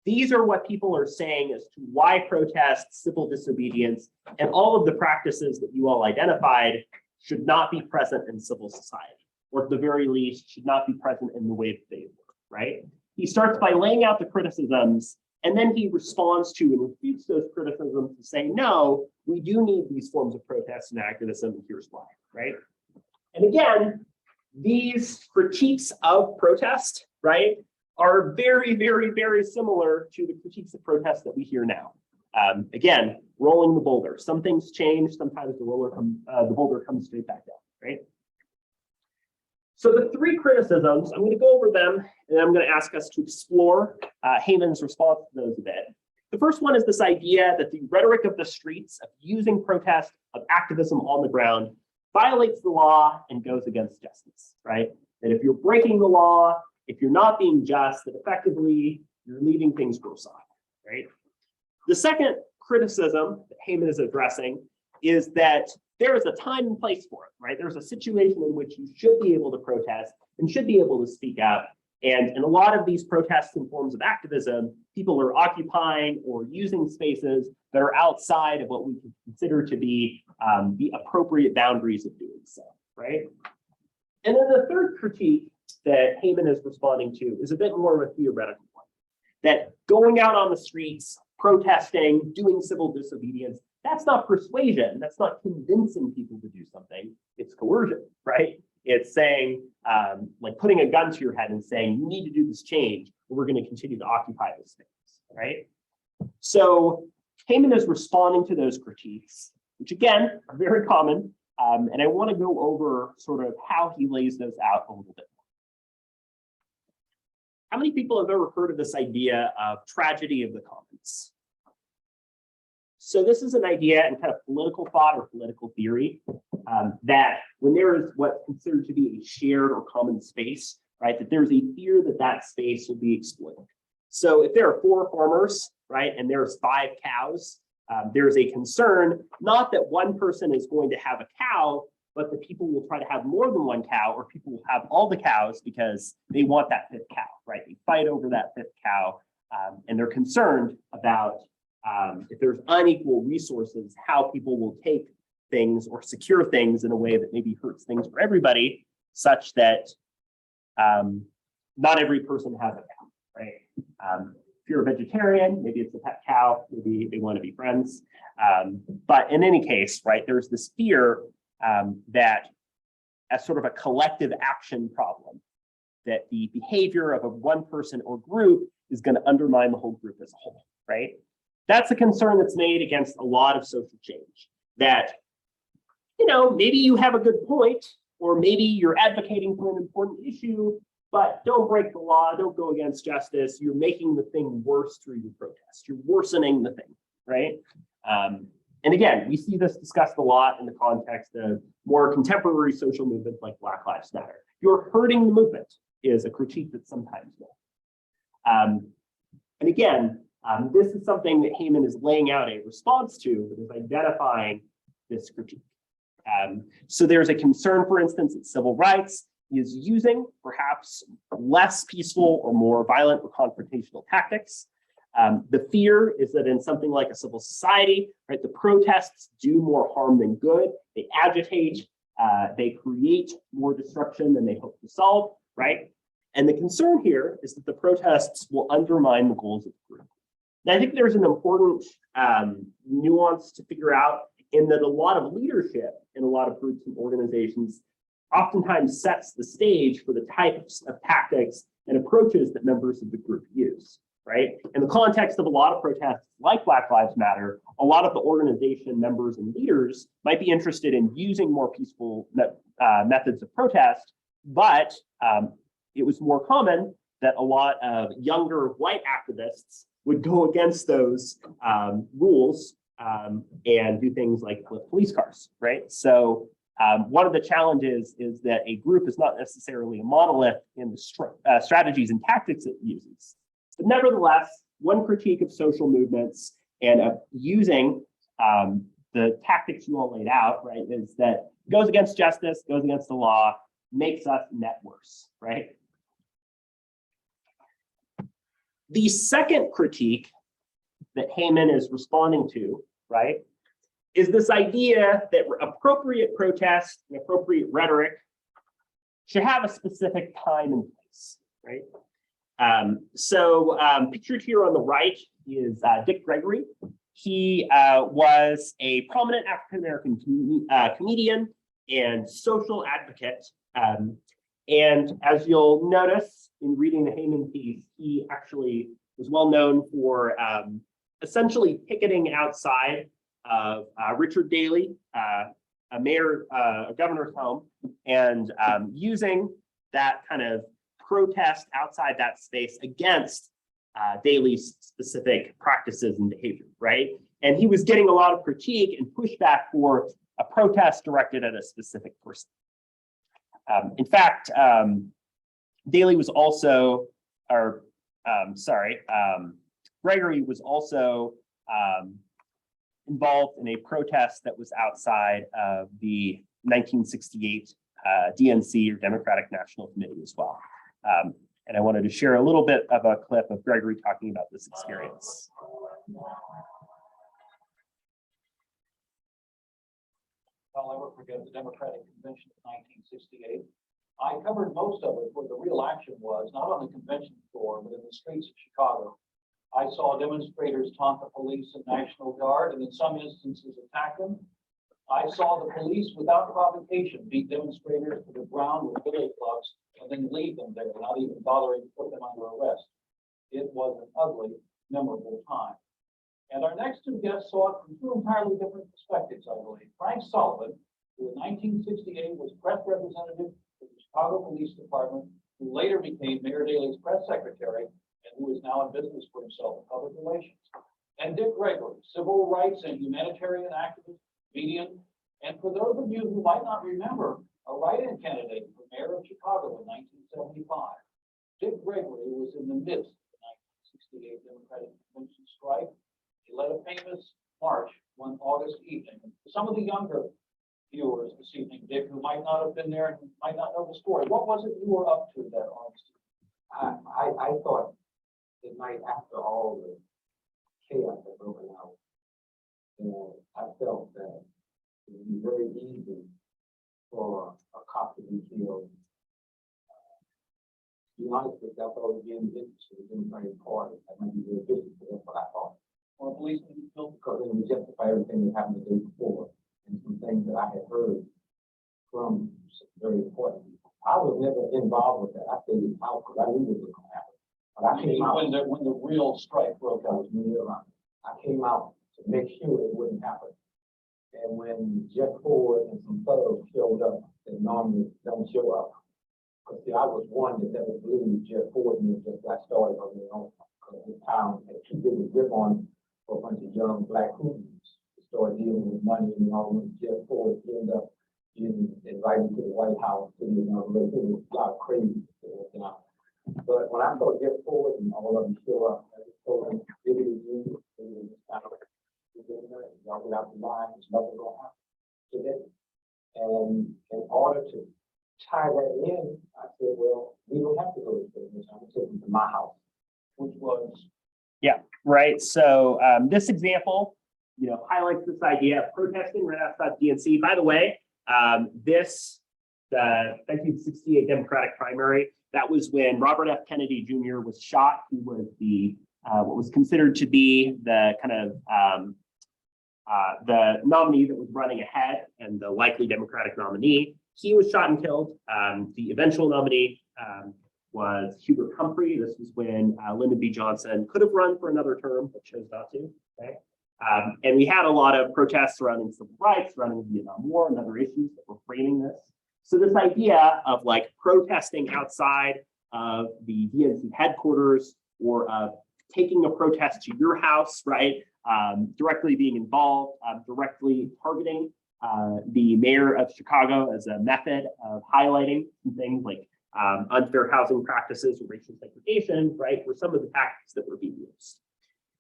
these are what people are saying as to why protest, civil disobedience, and all of the practices that you all identified should not be present in civil society, or at the very least, should not be present in the way that they work, right? He starts by laying out the criticisms, and then he responds to and refutes those criticisms to say, no, we do need these forms of protest and activism, and here's why, right? And again, these critiques of protest, right, are very, very, very similar to the critiques of protest that we hear now. Again, rolling the boulder. Some things change. Sometimes the boulder comes straight back down, right? So the three criticisms, I'm going to go over them, and I'm going to ask us to explore Heyman's response to those a bit. The first one is this idea that the rhetoric of the streets, of using protest, of activism on the ground, violates the law and goes against justice, right? That if you're breaking the law, if you're not being just, that effectively you're leaving things gross on, right? The second criticism that Heyman is addressing is that there is a time and place for it, right? There's a situation in which you should be able to protest and should be able to speak up. And in a lot of these protests and forms of activism, people are occupying or using spaces that are outside of what we consider to be the appropriate boundaries of doing so, right? And then the third critique that Heyman is responding to is a bit more of a theoretical one, that going out on the streets, protesting, doing civil disobedience, that's not persuasion, that's not convincing people to do something, it's coercion, right? It's saying, like putting a gun to your head and saying, you need to do this change, or we're going to continue to occupy this space, right? So Heyman is responding to those critiques, which again, are very common, and I want to go over sort of how he lays those out a little bit more. How many people have ever heard of this idea of tragedy of the commons? So this is an idea in kind of political thought or political theory that when there is what's considered to be a shared or common space, right, that there's a fear that that space will be exploited. So if there are 4 farmers, right, and there's 5 cows, there's a concern, not that one person is going to have a cow, but the people will try to have more than one cow, or people will have all the cows because they want that 5th cow, right? They fight over that 5th cow, and they're concerned about if there's unequal resources, how people will take things or secure things in a way that maybe hurts things for everybody, such that not every person has a cow, right? If you're a vegetarian, maybe it's a pet cow, maybe they want to be friends. But in any case, right, there's this fear that as sort of a collective action problem, that the behavior of a one person or group is going to undermine the whole group as a whole, right? That's a concern that's made against a lot of social change, that, you know, maybe you have a good point, or maybe you're advocating for an important issue, but don't break the law, don't go against justice. You're making the thing worse through your protest. You're worsening the thing, right? And again, we see this discussed a lot in the context of more contemporary social movements like Black Lives Matter. You're hurting the movement is a critique that's sometimes made. And again, this is something that Heyman is laying out a response to, that is identifying this critique. So there's a concern, for instance, that civil rights is using perhaps less peaceful or more violent or confrontational tactics. The fear is that in something like a civil society, right, the protests do more harm than good. They agitate, They create more disruption than they hope to solve, right? And the concern here is that the protests will undermine the goals of the group. And I think there's an important nuance to figure out in that a lot of leadership in a lot of groups and organizations oftentimes sets the stage for the types of tactics and approaches that members of the group use, right? In the context of a lot of protests like Black Lives Matter, a lot of the organization members and leaders might be interested in using more peaceful methods of protest, but it was more common that a lot of younger white activists would go against those rules and do things like flip police cars, right? So one of the challenges is that a group is not necessarily a monolith in the strategies and tactics it uses. But nevertheless, one critique of social movements and of using the tactics you all laid out, right, is that it goes against justice, goes against the law, makes us net worse, right? The second critique that Heyman is responding to, right, is this idea that appropriate protest and appropriate rhetoric should have a specific time and place, right? Pictured here on the right is Dick Gregory. He was a prominent African-American comedian and social advocate. And as you'll notice in reading the Heyman piece, he actually was well known for essentially picketing outside of Richard Daley, a governor's home, and using that kind of protest outside that space against Daley's specific practices and behavior, right? And he was getting a lot of critique and pushback for a protest directed at a specific person. In fact, Daley was also, Gregory was also involved in a protest that was outside of the 1968 DNC, or Democratic National Committee, as well. And I wanted to share a little bit of a clip of Gregory talking about this experience. I'll never forget the Democratic Convention of 1968. I covered most of it where the real action was, not on the convention floor, but in the streets of Chicago. I saw demonstrators taunt the police and National Guard, and in some instances attack them. I saw the police, without provocation, beat demonstrators to the ground with billy clubs and then leave them there, not even bothering to put them under arrest. It was an ugly, memorable time. And our next two guests saw it from two entirely different perspectives, I believe. Frank Sullivan, who in 1968 was press representative for the Chicago Police Department, who later became Mayor Daley's press secretary, and who is now in business for himself in public relations. And Dick Gregory, civil rights and humanitarian activist, comedian, and for those of you who might not remember, a write-in candidate for mayor of Chicago in 1975. Dick Gregory was in the midst of the 1968 Democratic Convention strike. He led a famous march one August evening. For some of the younger viewers this evening, Dick, who might not have been there and might not know the story, what was it you were up to that August evening? I thought the night after all the chaos had broken out, I felt that it would be very easy for a cop to be killed. To be honest with you, I thought it would be in the interest of the Democratic Party. I might be very different, but that's what I thought. Or a policeman killed? Because it would justify everything that happened the day before, and some things that I had heard from some very important people. I was never involved with that. I stayed in house because I knew it was going to happen. But I came out when the real strike broke that out. was me around. I came out to make sure it wouldn't happen. And when Jeff Ford and some thugs showed up, that normally don't show up. Because see, I was one that never believed Jeff Ford and just got started on their own. Because the town had too big a grip on for a bunch of young black hoodlums to start dealing with money, and all when Jeff Ford ended up getting invited to the White House to the inauguration. It was a lot of crazy working out. But when I saw Jeff Ford and all of them show up, I just told them, it is you, it is y'all get out the line, there's nothing going to happen today. And in order to tie that in, I said, well, we don't have to go to business. I'm going to take them to my house, which was. Yeah, right. So this example, highlights this idea of protesting right outside DNC. By the way, The 1968 Democratic primary, that was when Robert F. Kennedy Jr. was shot. He was the what was considered to be the kind of the nominee that was running ahead and the likely Democratic nominee. He was shot and killed. The eventual nominee was Hubert Humphrey. This was when Lyndon B. Johnson could have run for another term, but chose not to. Okay. And we had a lot of protests surrounding civil rights, surrounding the Vietnam War, and other issues that were framing this. So this idea of like protesting outside of the DNC headquarters or taking a protest to your house, right? Directly being involved, directly targeting the mayor of Chicago as a method of highlighting some things like unfair housing practices or racial segregation, right, were some of the tactics that were being used.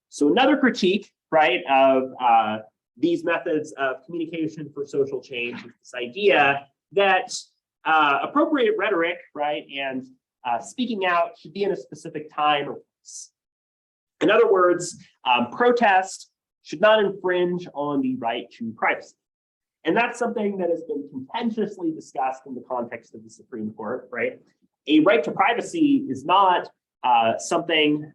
So another critique, right, of these methods of communication for social change is this idea that appropriate rhetoric, right, and speaking out should be in a specific time or place. In other words, protest should not infringe on the right to privacy. And that's something that has been contentiously discussed in the context of the Supreme Court, right? A right to privacy is not something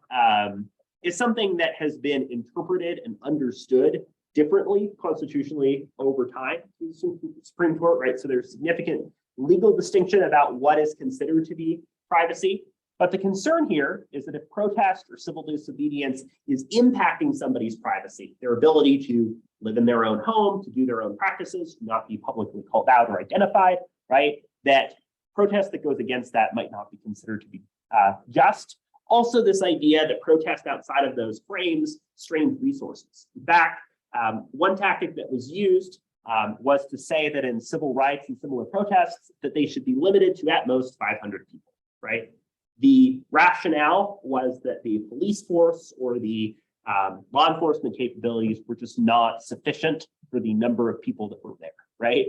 that has been interpreted and understood differently constitutionally over time through the Supreme Court, right? So there's significant legal distinction about what is considered to be privacy. But the concern here is that if protest or civil disobedience is impacting somebody's privacy, their ability to live in their own home, to do their own practices, to not be publicly called out or identified, right? That protest that goes against that might not be considered to be just. Also, this idea that protest outside of those frames strains resources. In fact, one tactic that was used was to say that in civil rights and similar protests, that they should be limited to at most 500 people, right? The rationale was that the police force or the law enforcement capabilities were just not sufficient for the number of people that were there, right?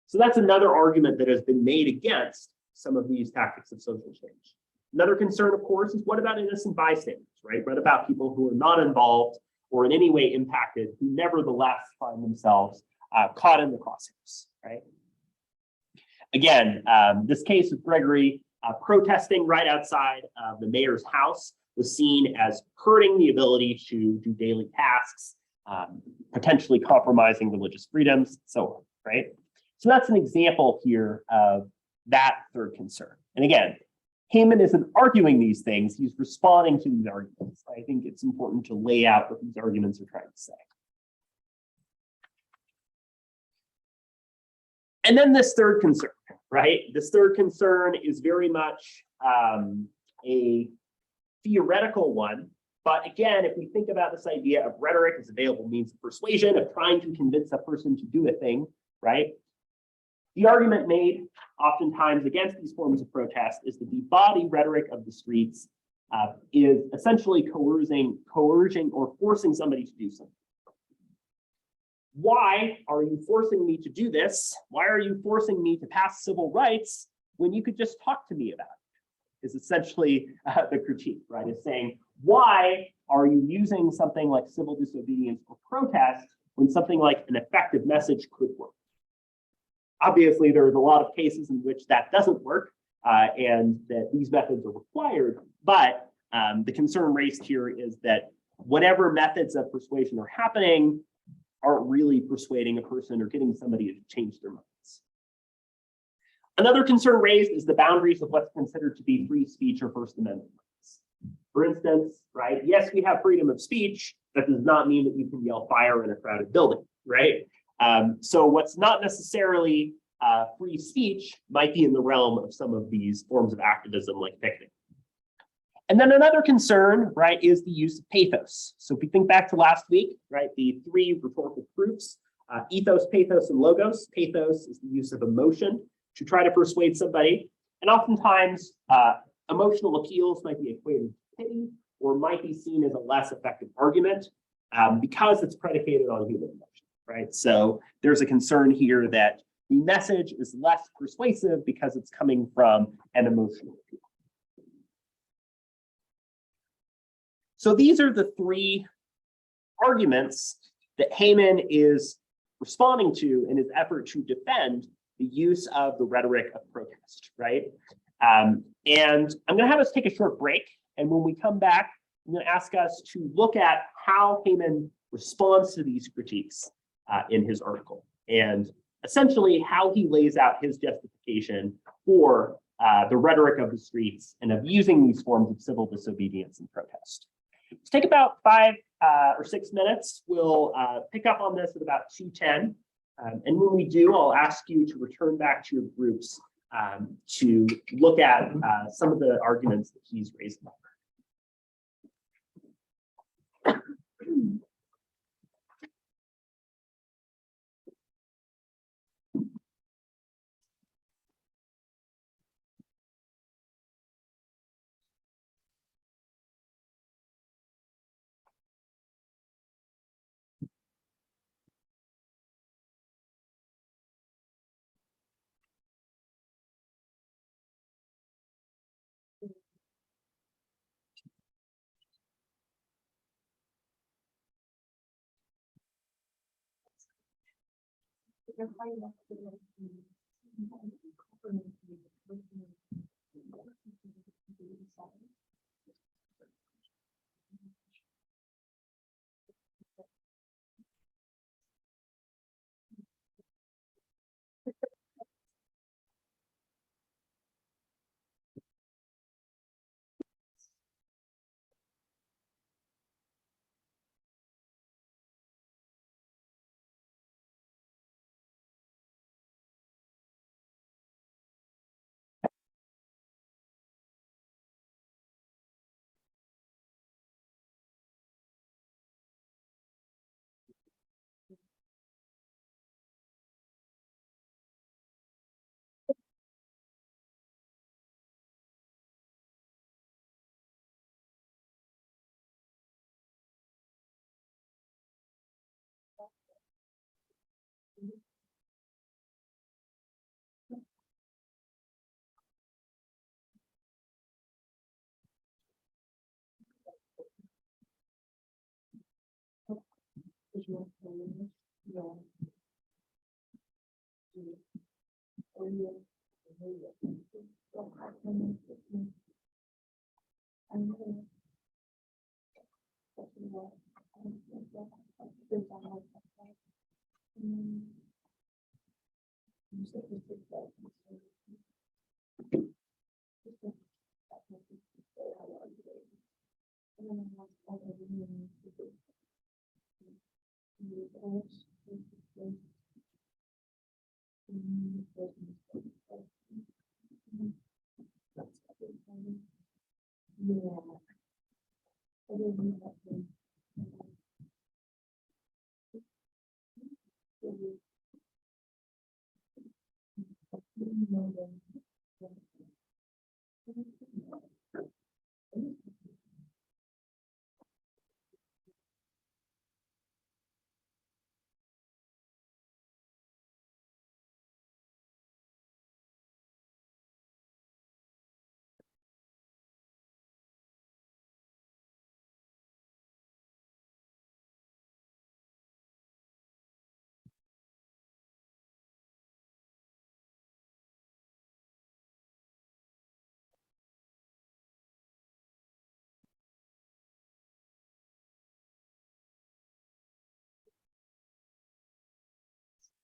So that's another argument that has been made against some of these tactics of social change. Another concern, of course, is what about innocent bystanders, right? What about people who are not involved or in any way impacted, who nevertheless find themselves caught in the crosshairs, right? Again, this case of Gregory protesting right outside of the mayor's house was seen as hurting the ability to do daily tasks, potentially compromising religious freedoms, so on, right? So that's an example here of that third concern. And again, Heyman isn't arguing these things, he's responding to these arguments. I think it's important to lay out what these arguments are trying to say. And then this third concern, right? This third concern is very much a theoretical one. But again, if we think about this idea of rhetoric as available means of persuasion, of trying to convince a person to do a thing, right? The argument made oftentimes against these forms of protest is that the body rhetoric of the streets is essentially coercing or forcing somebody to do something. Why are you forcing me to do this? Why are you forcing me to pass civil rights when you could just talk to me about it? Is essentially the critique, right? Is saying, why are you using something like civil disobedience or protest when something like an effective message could work? Obviously, there's a lot of cases in which that doesn't work and that these methods are required. But the concern raised here is that whatever methods of persuasion are happening aren't really persuading a person or getting somebody to change their minds. Another concern raised is the boundaries of what's considered to be free speech or First Amendment rights. For instance, right, yes, we have freedom of speech. That does not mean that you can yell fire in a crowded building, right? So what's not necessarily free speech might be in the realm of some of these forms of activism like picketing. And then another concern, right, is the use of pathos. So if we think back to last week, right, the three rhetorical proofs, ethos, pathos, and logos. Pathos is the use of emotion to try to persuade somebody. And oftentimes, emotional appeals might be equated with pity or might be seen as a less effective argument because it's predicated on human emotion, right? So there's a concern here that the message is less persuasive because it's coming from an emotional appeal. So these are the three arguments that Heyman is responding to in his effort to defend the use of the rhetoric of protest, right? And I'm going to have us take a short break. And when we come back, I'm going to ask us to look at how Heyman responds to these critiques in his article, and essentially how he lays out his justification for the rhetoric of the streets and of using these forms of civil disobedience and protest. Let's take about 5 or 6 minutes. We'll pick up on this at about 2:10. And when we do, I'll ask you to return back to your groups to look at some of the arguments that he's raising.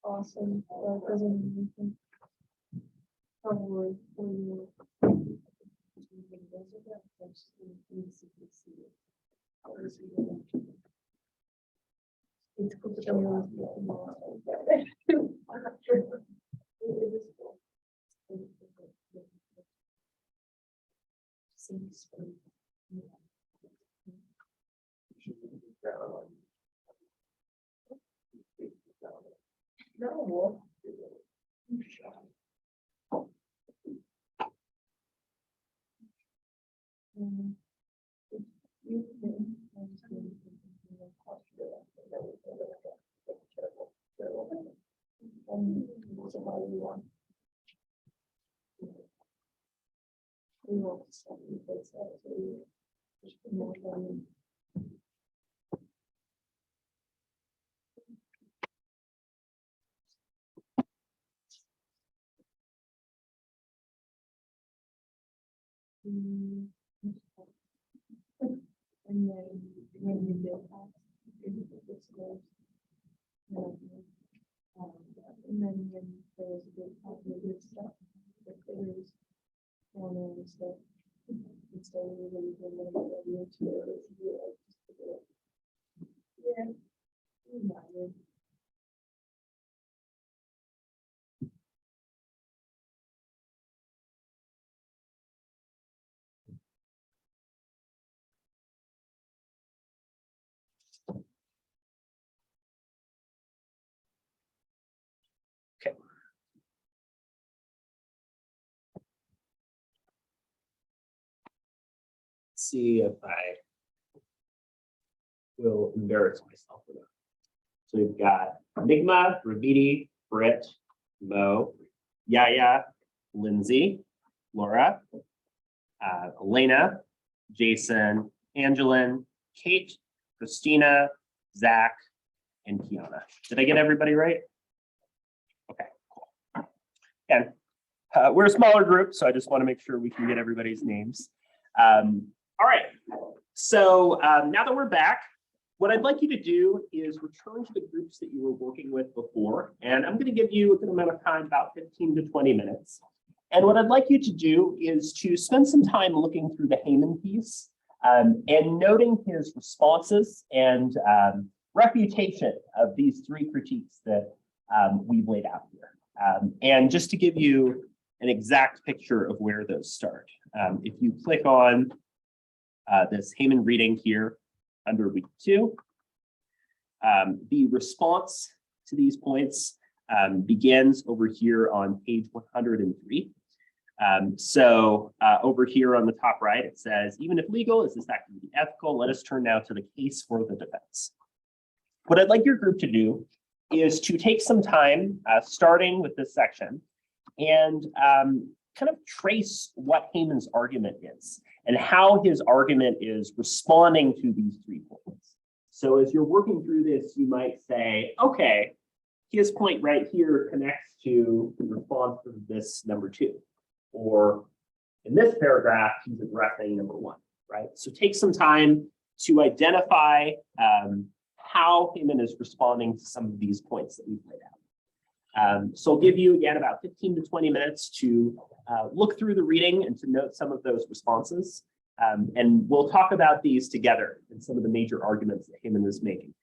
Awesome. Presentation. Award for you. It's cool to No. And then when we did that, it was the schools. And then when there was a big popular stuff, the critters, and stuff. And so we really did a little bit into it. Yeah. Yeah. See if I will embarrass myself enough. So we've got Enigma, Raviti, Britt, Mo, Yaya, Lindsay, Laura, Elena, Jason, Angelin, Kate, Christina, Zach, and Kiana. Did I get everybody right? Okay, cool. And we're a smaller group, so I just want to make sure we can get everybody's names. All right, so now that we're back, what I'd like you to do is return to the groups that you were working with before, and I'm going to give you a good amount of time, about 15 to 20 minutes. And what I'd like you to do is to spend some time looking through the Heyman piece and noting his responses and refutation of these three critiques that we've laid out here. And just to give you an exact picture of where those start. If you click on this Heyman reading here under week 2, the response to these points begins over here on page 103. So over here on the top right, it says, even if legal, is this activity ethical? Let us turn now to the case for the defense. What I'd like your group to do is to take some time, starting with this section, and kind of trace what Heyman's argument is and how his argument is responding to these 3 points. So as you're working through this, you might say, okay, his point right here connects to the response of this number 2. Or in this paragraph, he's addressing number 1, right? So take some time to identify how Heyman is responding to some of these points that we've laid out. So I'll give you, again, about 15 to 20 minutes to look through the reading and to note some of those responses. And we'll talk about these together and some of the major arguments that Heyman is making.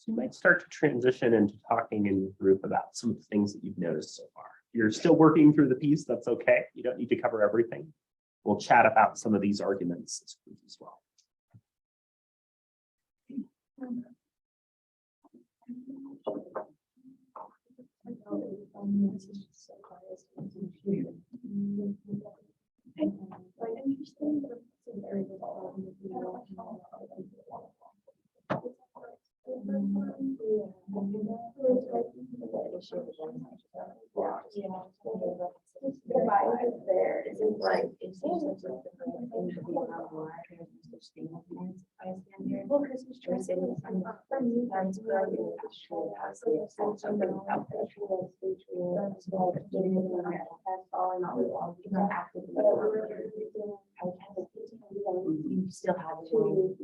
So you might start to transition into talking in your group about some of the things that you've noticed so far. If you're still working through the piece, that's okay. You don't need to cover everything. We'll chat about some of these arguments as well. Quite interesting, but it's very the vibe is there. It's just like, it's just like well, Christmas tree city. You still have to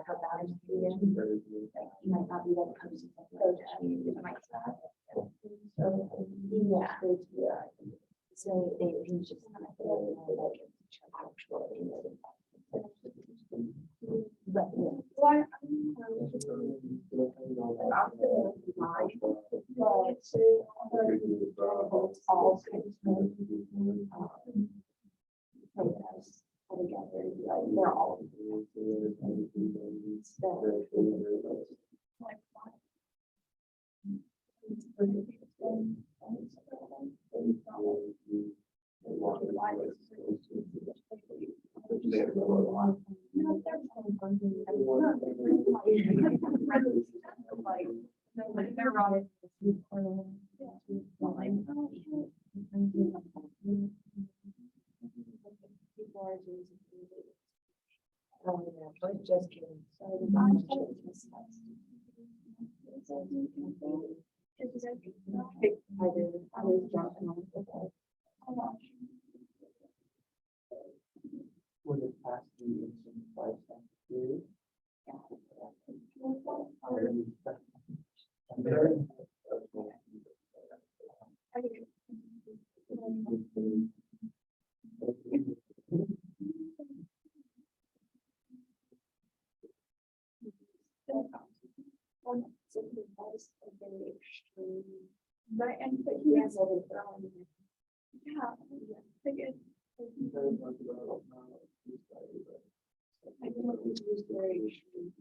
help out in the community. You might not be that person. It might stop. Yeah. So they just kind of feel like but all together, like they're all just kidding. I was drunk and I was okay. Would it pass the instant life period? Right, and but he has yeah, figured. I think what he was very extreme.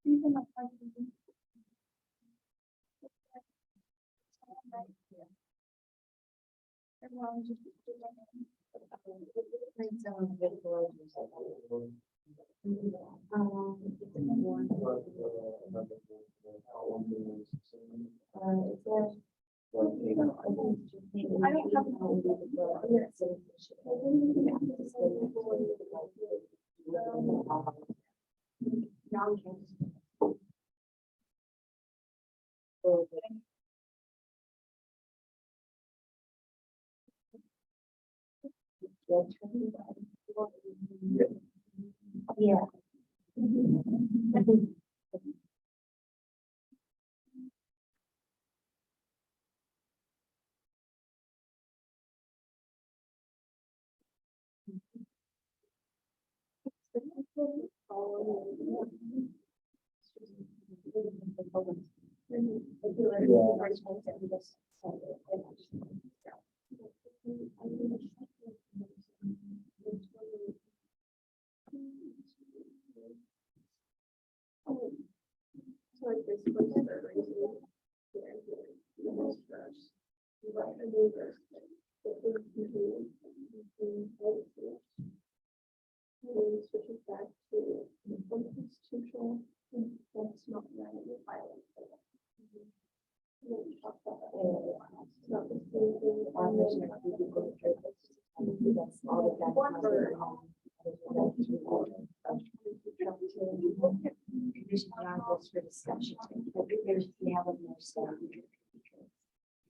Even like everyone just I don't have Yeah. So like this was the reason. Switches back to constitutional, that's not right with violence. Not the same thing. Condition around this for discussion. There's now more stuff.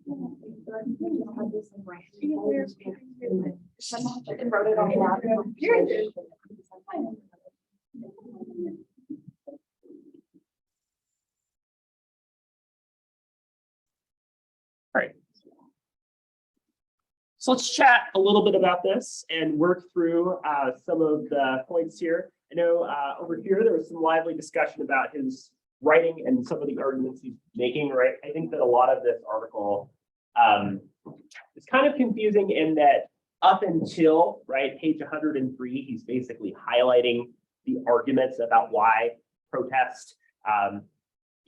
And wrote it all down. So let's chat a little bit about this and work through some of the points here. I know over here there was some lively discussion about his writing and some of the arguments he's making, right? I think that a lot of this article is kind of confusing in that up until, right, page 103, he's basically highlighting the arguments about why protest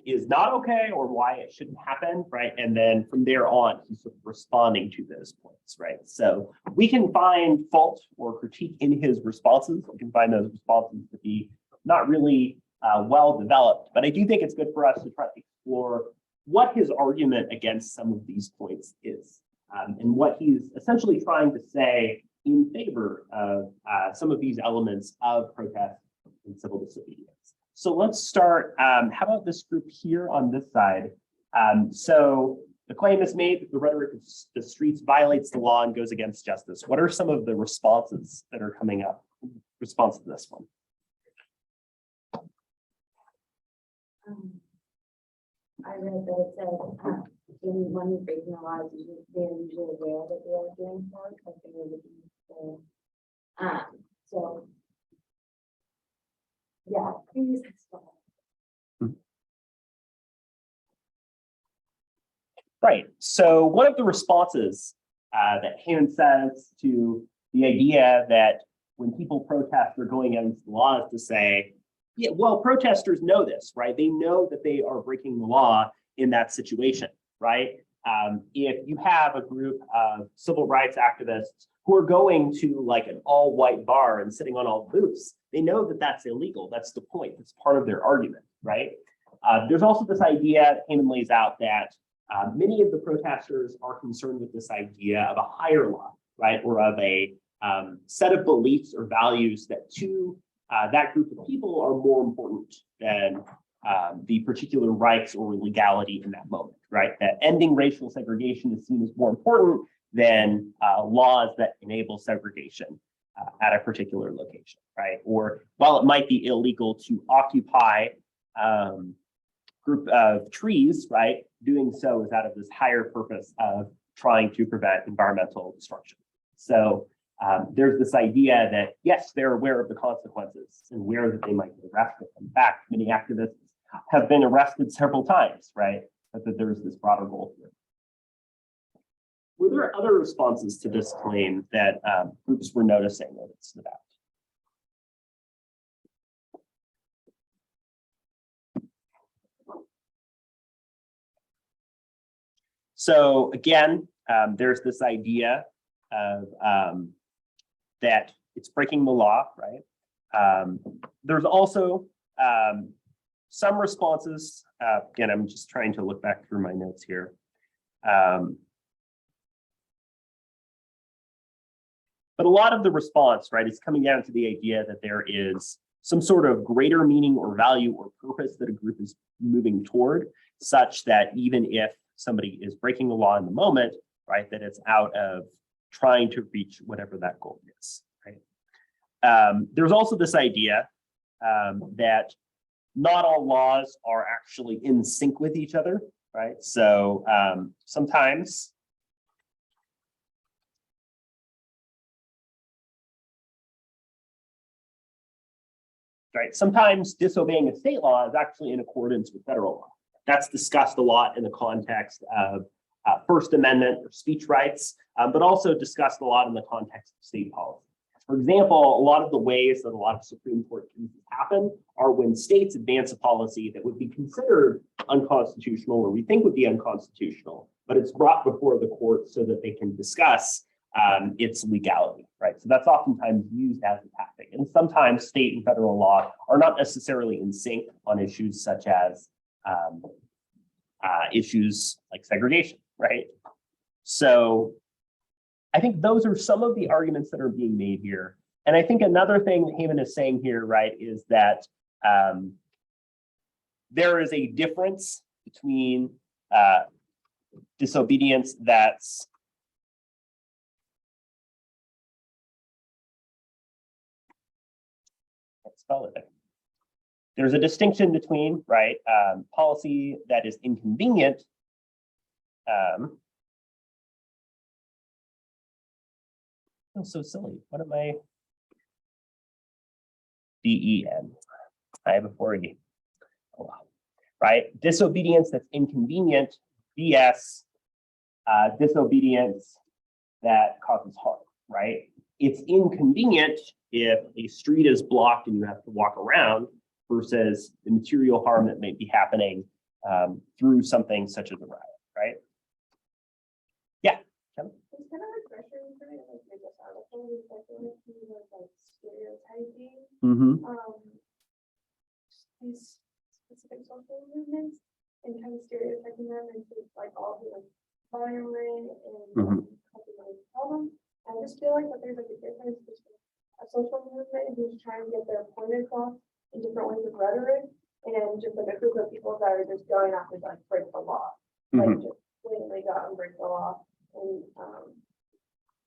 is not okay or why it shouldn't happen, right? And then from there on, he's sort of responding to those points, right? So we can find fault or critique in his responses. We can find those responses to be not really well developed, but I do think it's good for us to try to explore what his argument against some of these points is, and what he's essentially trying to say in favor of some of these elements of protest and civil disobedience. So let's start, how about this group here on this side? So the claim is made that the rhetoric of the streets violates the law and goes against justice. What are some of the responses that are coming up? Response to this one. I read that it said, anyone who's breaking the laws, they're usually aware that they are doing so, because they're looking for, so. Yeah, please. Right. So one of the responses that Hammond says to the idea that when people protest, they're going against the law is to say, yeah, well, protesters know this, right? They know that they are breaking the law in that situation, right? If you have a group of civil rights activists who are going to like an all-white bar and sitting on all booths, they know that that's illegal. That's the point. That's part of their argument, right? There's also this idea Hammond lays out that many of the protesters are concerned with this idea of a higher law, right? Or of a set of beliefs or values that to that group of people are more important than the particular rights or legality in that moment, right? That ending racial segregation is seen as more important than laws that enable segregation at a particular location, right? Or while it might be illegal to occupy group of trees, right? Doing so is out of this higher purpose of trying to prevent environmental destruction. So there's this idea that, yes, they're aware of the consequences and aware that they might get arrested. In fact, many activists have been arrested several times, right? But that there's this broader goal here. Were there other responses to this claim that groups were noticing that it's about? So again, there's this idea of that it's breaking the law, right? There's also some responses. Again, I'm just trying to look back through my notes here. But a lot of the response, right, is coming down to the idea that there is some sort of greater meaning or value or purpose that a group is moving toward, such that even if somebody is breaking the law in the moment, right, that it's out of trying to reach whatever that goal is, right? There's also this idea that not all laws are actually in sync with each other, right? So sometimes right? Sometimes disobeying a state law is actually in accordance with federal law. That's discussed a lot in the context of First Amendment or speech rights, but also discussed a lot in the context of state policy. For example, a lot of the ways that a lot of Supreme Court cases happen are when states advance a policy that would be considered unconstitutional or we think would be unconstitutional, but it's brought before the court so that they can discuss its legality, right? So that's oftentimes used as a tactic. And sometimes state and federal law are not necessarily in sync on issues such as issues like segregation, right? So I think those are some of the arguments that are being made here. And I think another thing that Haven is saying here, right, is that there is a difference between disobedience that's let's spell it. There's a distinction between, right, policy that is inconvenient feels so silly. What am I? D-E-N. I have a 4-E. Oh, wow. Right? Disobedience that's inconvenient, BS, disobedience that causes harm, right? It's inconvenient if a street is blocked and you have to walk around versus the material harm that may be happening through something such as a riot, right? Yeah. Kevin? It's kind of refreshing for me, like read this article, because I feel like he was like stereotyping Mm-hmm. these specific social movements and kind of stereotyping them into like all the like violent and compromised problems. I just feel like that there's like a difference between a social movement who's trying to get their point across in different ways of rhetoric and just like a group of people that are just going after like break the law, like just blatantly go out and break the law. And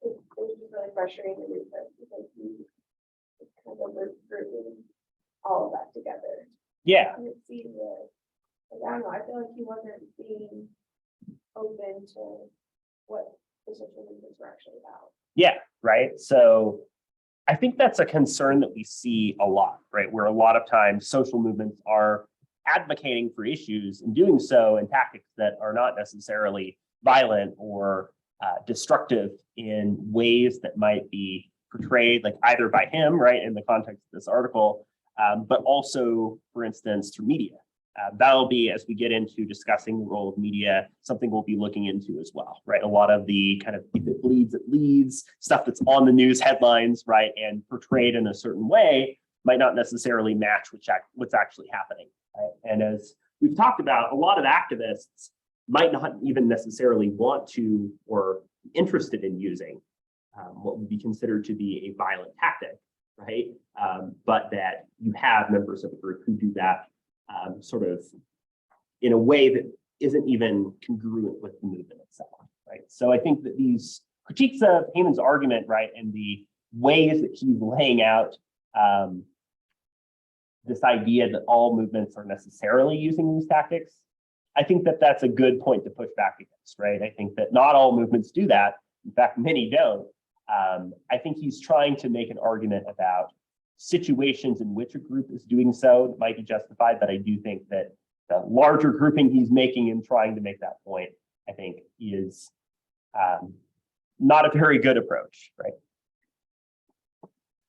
it was just really frustrating to read this because he kind of grouping all of that together. Yeah. And it seemed like, I don't know, I feel like he wasn't being open to what the social movements were actually about. Yeah, right. So I think that's a concern that we see a lot, right? Where a lot of times social movements are advocating for issues and doing so in tactics that are not necessarily violent or destructive in ways that might be portrayed like either by him, right, in the context of this article, but also, for instance, through media. That'll be, as we get into discussing the role of media, something we'll be looking into as well, right? A lot of the kind of if it leads, stuff that's on the news headlines, right, and portrayed in a certain way might not necessarily match what's actually happening, right? And as we've talked about, a lot of activists might not even necessarily want to or be interested in using what would be considered to be a violent tactic, right? But that you have members of a group who do that sort of in a way that isn't even congruent with the movement itself, right? So I think that these critiques of Haman's argument, right, and the ways that he's laying out this idea that all movements are necessarily using these tactics, I think that that's a good point to push back against, right? I think that not all movements do that. In fact, many don't. I think he's trying to make an argument about situations in which a group is doing so that might be justified, but I do think that the larger grouping he's making in trying to make that point, I think, is not a very good approach, right?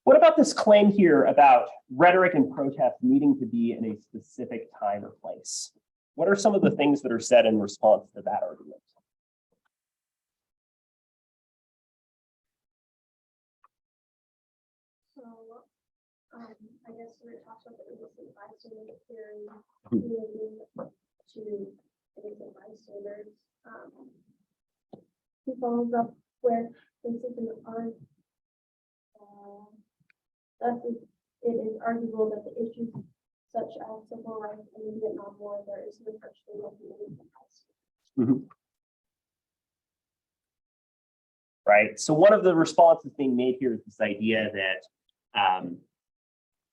What about this claim here about rhetoric and protest needing to be in a specific time or place? What are some of the things that are said in response to that argument? So, I guess when it talks about the innocent bystander theory, moving to innocent bystanders, he follows up with this in the art. Thus, it is arguable that the issues such as civil rights and the Vietnam War, there is no such thing as the innocent bystander. Right. So one of the responses being made here is this idea that,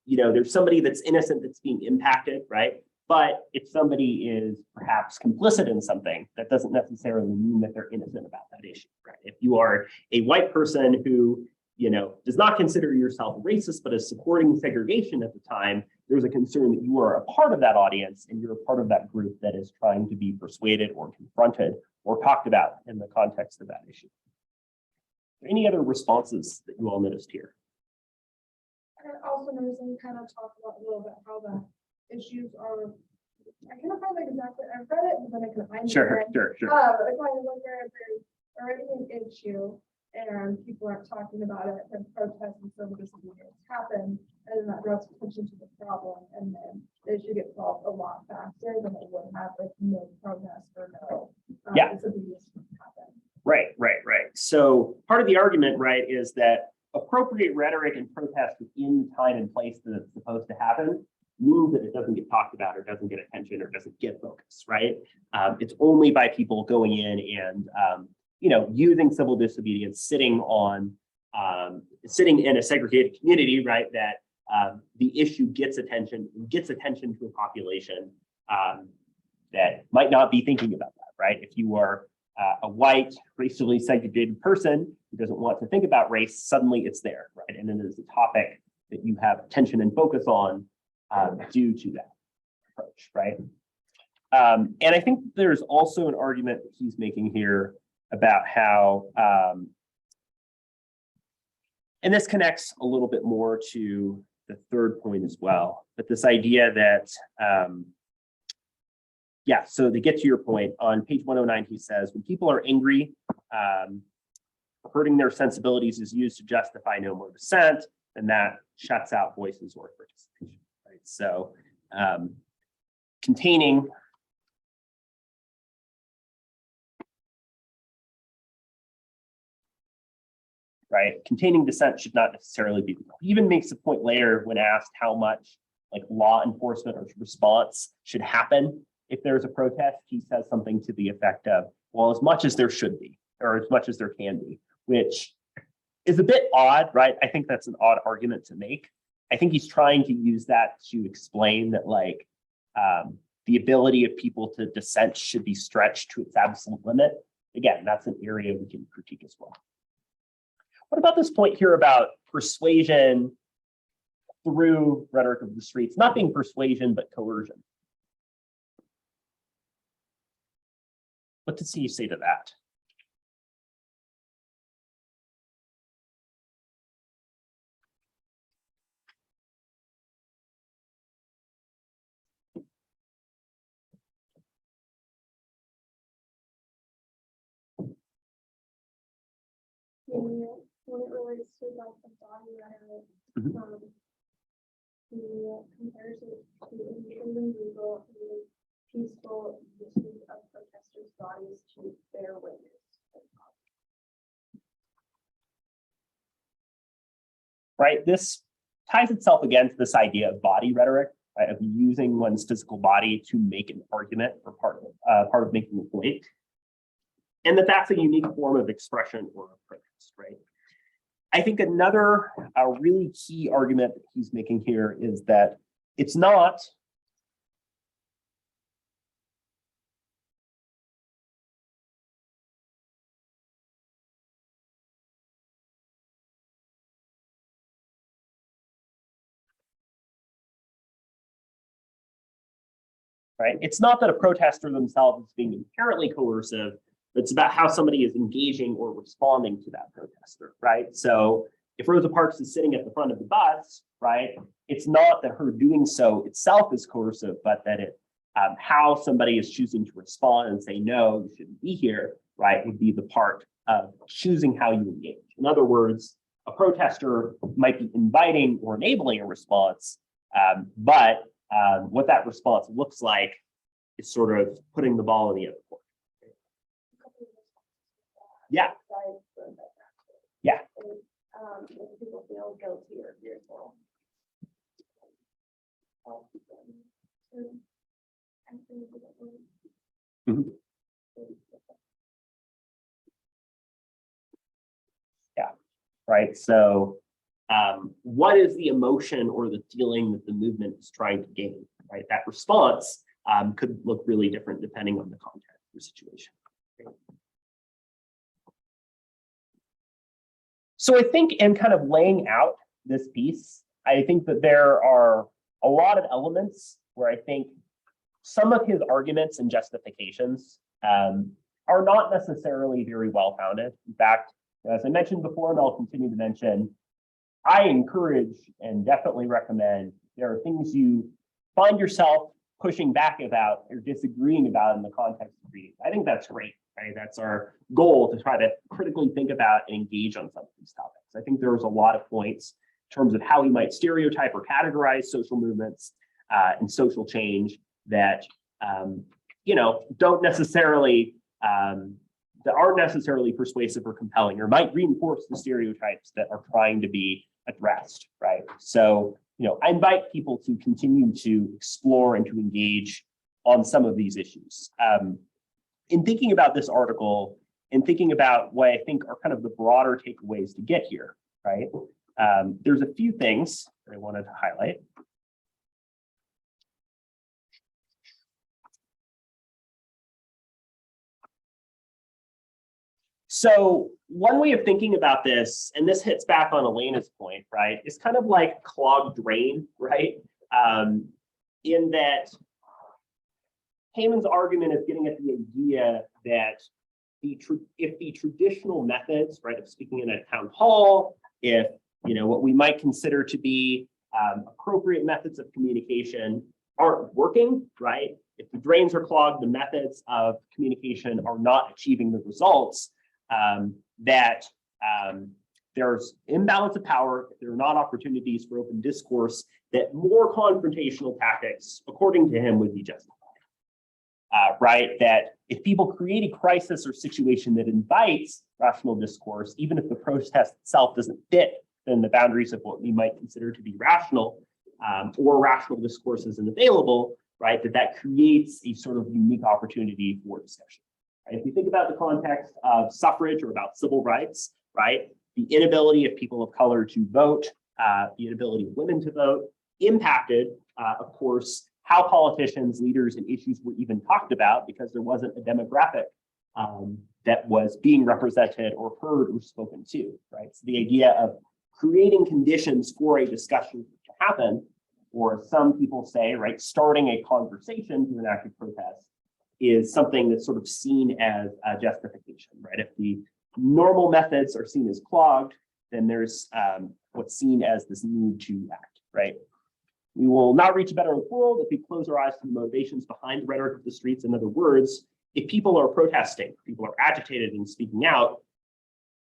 there's somebody that's innocent that's being impacted, right? But if somebody is perhaps complicit in something, that doesn't necessarily mean that they're innocent about that issue, right? If you are a white person who, does not consider yourself racist, but is supporting segregation at the time, there's a concern that you are a part of that audience and you're a part of that group that is trying to be persuaded or confronted or talked about in the context of that issue. Any other responses that you all noticed here? I also noticed we kind of talked about a little bit how the issues are. I can't find like exactly. I've read it, but then I couldn't find it. Sure. It's like when there's already an issue and people aren't talking about it, then protests and civil disobedience happen, and then that draws attention to the problem, and then the issue gets solved a lot faster than it would have if no protest or no disobedience happen. Right. So part of the argument, right, is that appropriate rhetoric and protest within time and place that it's supposed to happen means that it doesn't get talked about or doesn't get attention or doesn't get focus, right? It's only by people going in and using civil disobedience, sitting in a segregated community, right, that the issue gets attention to a population that might not be thinking about that, right? If you are a white, racially segregated person who doesn't want to think about race, suddenly it's there, right? And then there's a topic that you have attention and focus on due to that approach, right? And I think there's also an argument that he's making here about how, and this connects a little bit more to the third point as well, but this idea that, so to get to your point, on page 109, he says, when people are angry, hurting their sensibilities is used to justify no more dissent, and that shuts out voices or participation, right? So containing dissent should not necessarily be. He even makes a point later when asked how much like law enforcement or response should happen if there's a protest. He says something to the effect of, well, as much as there should be, or as much as there can be, which is a bit odd, right? I think that's an odd argument to make. I think he's trying to use that to explain that like the ability of people to dissent should be stretched to its absolute limit. Again, that's an area we can critique as well. What about this point here about persuasion through rhetoric of the streets, not being persuasion, but coercion? What does he say to that? When it relates to like the body rhetoric, the comparison to illegal and peaceful uses of protesters' bodies to bear witness. Right, this ties itself again to this idea of body rhetoric, right, of using one's physical body to make an argument or part of making a point, and that's a unique form of expression or protest, right? I think another really key argument that he's making here is that it's not right? It's not that a protester themselves is being inherently coercive. It's about how somebody is engaging or responding to that protester, right? So if Rosa Parks is sitting at the front of the bus, right, it's not that her doing so itself is coercive, but that it how somebody is choosing to respond and say, no, you shouldn't be here, right, would be the part of choosing how you engage. In other words, a protester might be inviting or enabling a response, but what that response looks like is sort of putting the ball in the other court. Yeah. Yeah. If people feel guilty or fearful. Mhm. Yeah, right. So what is the emotion or the feeling that the movement is trying to gain, right? That response could look really different depending on the context or situation. So I think in kind of laying out this piece, I think that there are a lot of elements where I think some of his arguments and justifications are not necessarily very well founded. In fact, as I mentioned before, and I'll continue to mention, I encourage and definitely recommend there are things you find yourself pushing back about or disagreeing about in the context of reading. I think that's great, right? That's our goal, to try to critically think about and engage on some of these topics. I think there was a lot of points in terms of how we might stereotype or categorize social movements and social change that don't necessarily that aren't necessarily persuasive or compelling, or might reinforce the stereotypes that are trying to be addressed, right? So, I invite people to continue to explore and to engage on some of these issues. In thinking about this article and thinking about what I think are kind of the broader takeaways to get here, right? There's a few things that I wanted to highlight. So one way of thinking about this, and this hits back on Elena's point, right, is kind of like clogged drain, right? In that Haman's argument is getting at the idea that if the traditional methods, right, of speaking in a town hall, if what we might consider to be appropriate methods of communication aren't working, right? If the drains are clogged, the methods of communication are not achieving the results, that there's imbalance of power, there are not opportunities for open discourse, that more confrontational tactics, according to him, would be justified. Right? That if people create a crisis or situation that invites rational discourse, even if the protest itself doesn't fit within the boundaries of what we might consider to be rational, or rational discourse isn't available, right? That creates a sort of unique opportunity for discussion. If you think about the context of suffrage or about civil rights, right, the inability of people of color to vote, the inability of women to vote, impacted, of course, how politicians, leaders, and issues were even talked about, because there wasn't a demographic that was being represented or heard or spoken to, right? So the idea of creating conditions for a discussion to happen, or some people say, right, starting a conversation to an active protest, is something that's sort of seen as a justification, right? If the normal methods are seen as clogged, then there's what's seen as this need to act, right? We will not reach a better world if we close our eyes to the motivations behind the rhetoric of the streets. In other words, if people are protesting, people are agitated and speaking out,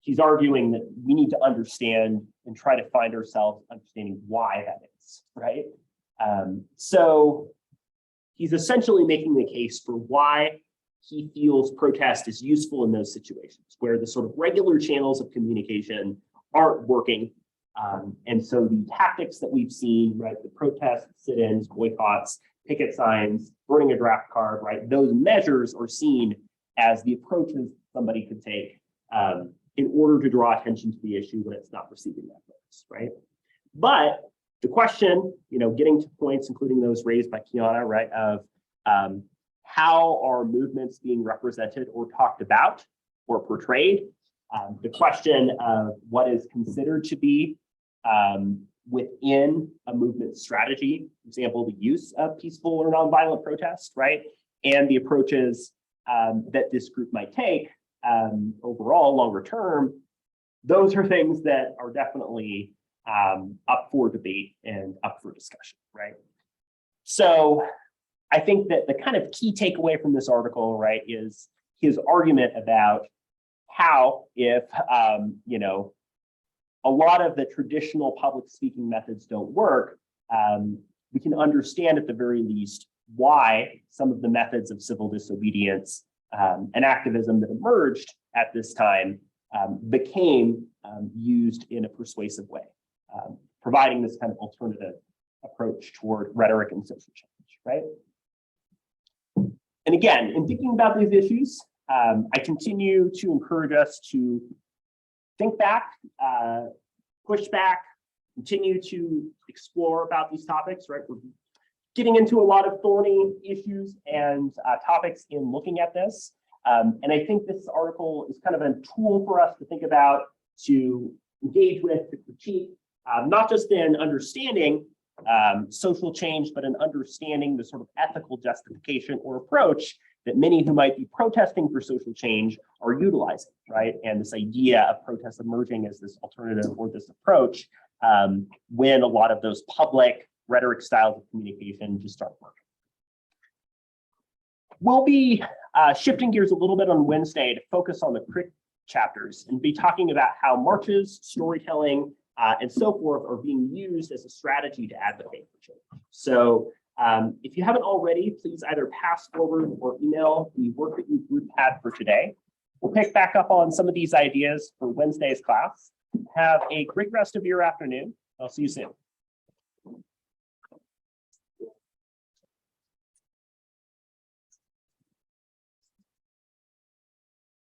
he's arguing that we need to understand and try to find ourselves understanding why that is, right? So he's essentially making the case for why he feels protest is useful in those situations where the sort of regular channels of communication aren't working. And so the tactics that we've seen, right, the protests, sit-ins, boycotts, picket signs, burning a draft card, right, those measures are seen as the approaches somebody could take in order to draw attention to the issue when it's not receiving that focus, right? But the question, getting to points, including those raised by Kiana, right, of how are movements being represented or talked about or portrayed? The question of what is considered to be within a movement strategy, for example, the use of peaceful or nonviolent protest, right? And the approaches that this group might take overall, longer term, those are things that are definitely up for debate and up for discussion, right? So I think that the kind of key takeaway from this article, right, is his argument about how if, a lot of the traditional public speaking methods don't work, we can understand at the very least why some of the methods of civil disobedience and activism that emerged at this time became used in a persuasive way, providing this kind of alternative approach toward rhetoric and social change, right? And again, in thinking about these issues, I continue to encourage us to think back, push back, continue to explore about these topics, right? We're getting into a lot of thorny issues and topics in looking at this. And I think this article is kind of a tool for us to think about, to engage with, to critique, not just in understanding social change, but an understanding the sort of ethical justification or approach that many who might be protesting for social change are utilizing, right? And this idea of protest emerging as this alternative or this approach when a lot of those public rhetoric styles of communication just aren't working. We'll be shifting gears a little bit on Wednesday to focus on the CRIC chapters and be talking about how marches, storytelling, and so forth are being used as a strategy to advocate for change. So if you haven't already, please either pass forward or email the work that you group had for today. We'll pick back up on some of these ideas for Wednesday's class. Have a great rest of your afternoon. I'll see you soon.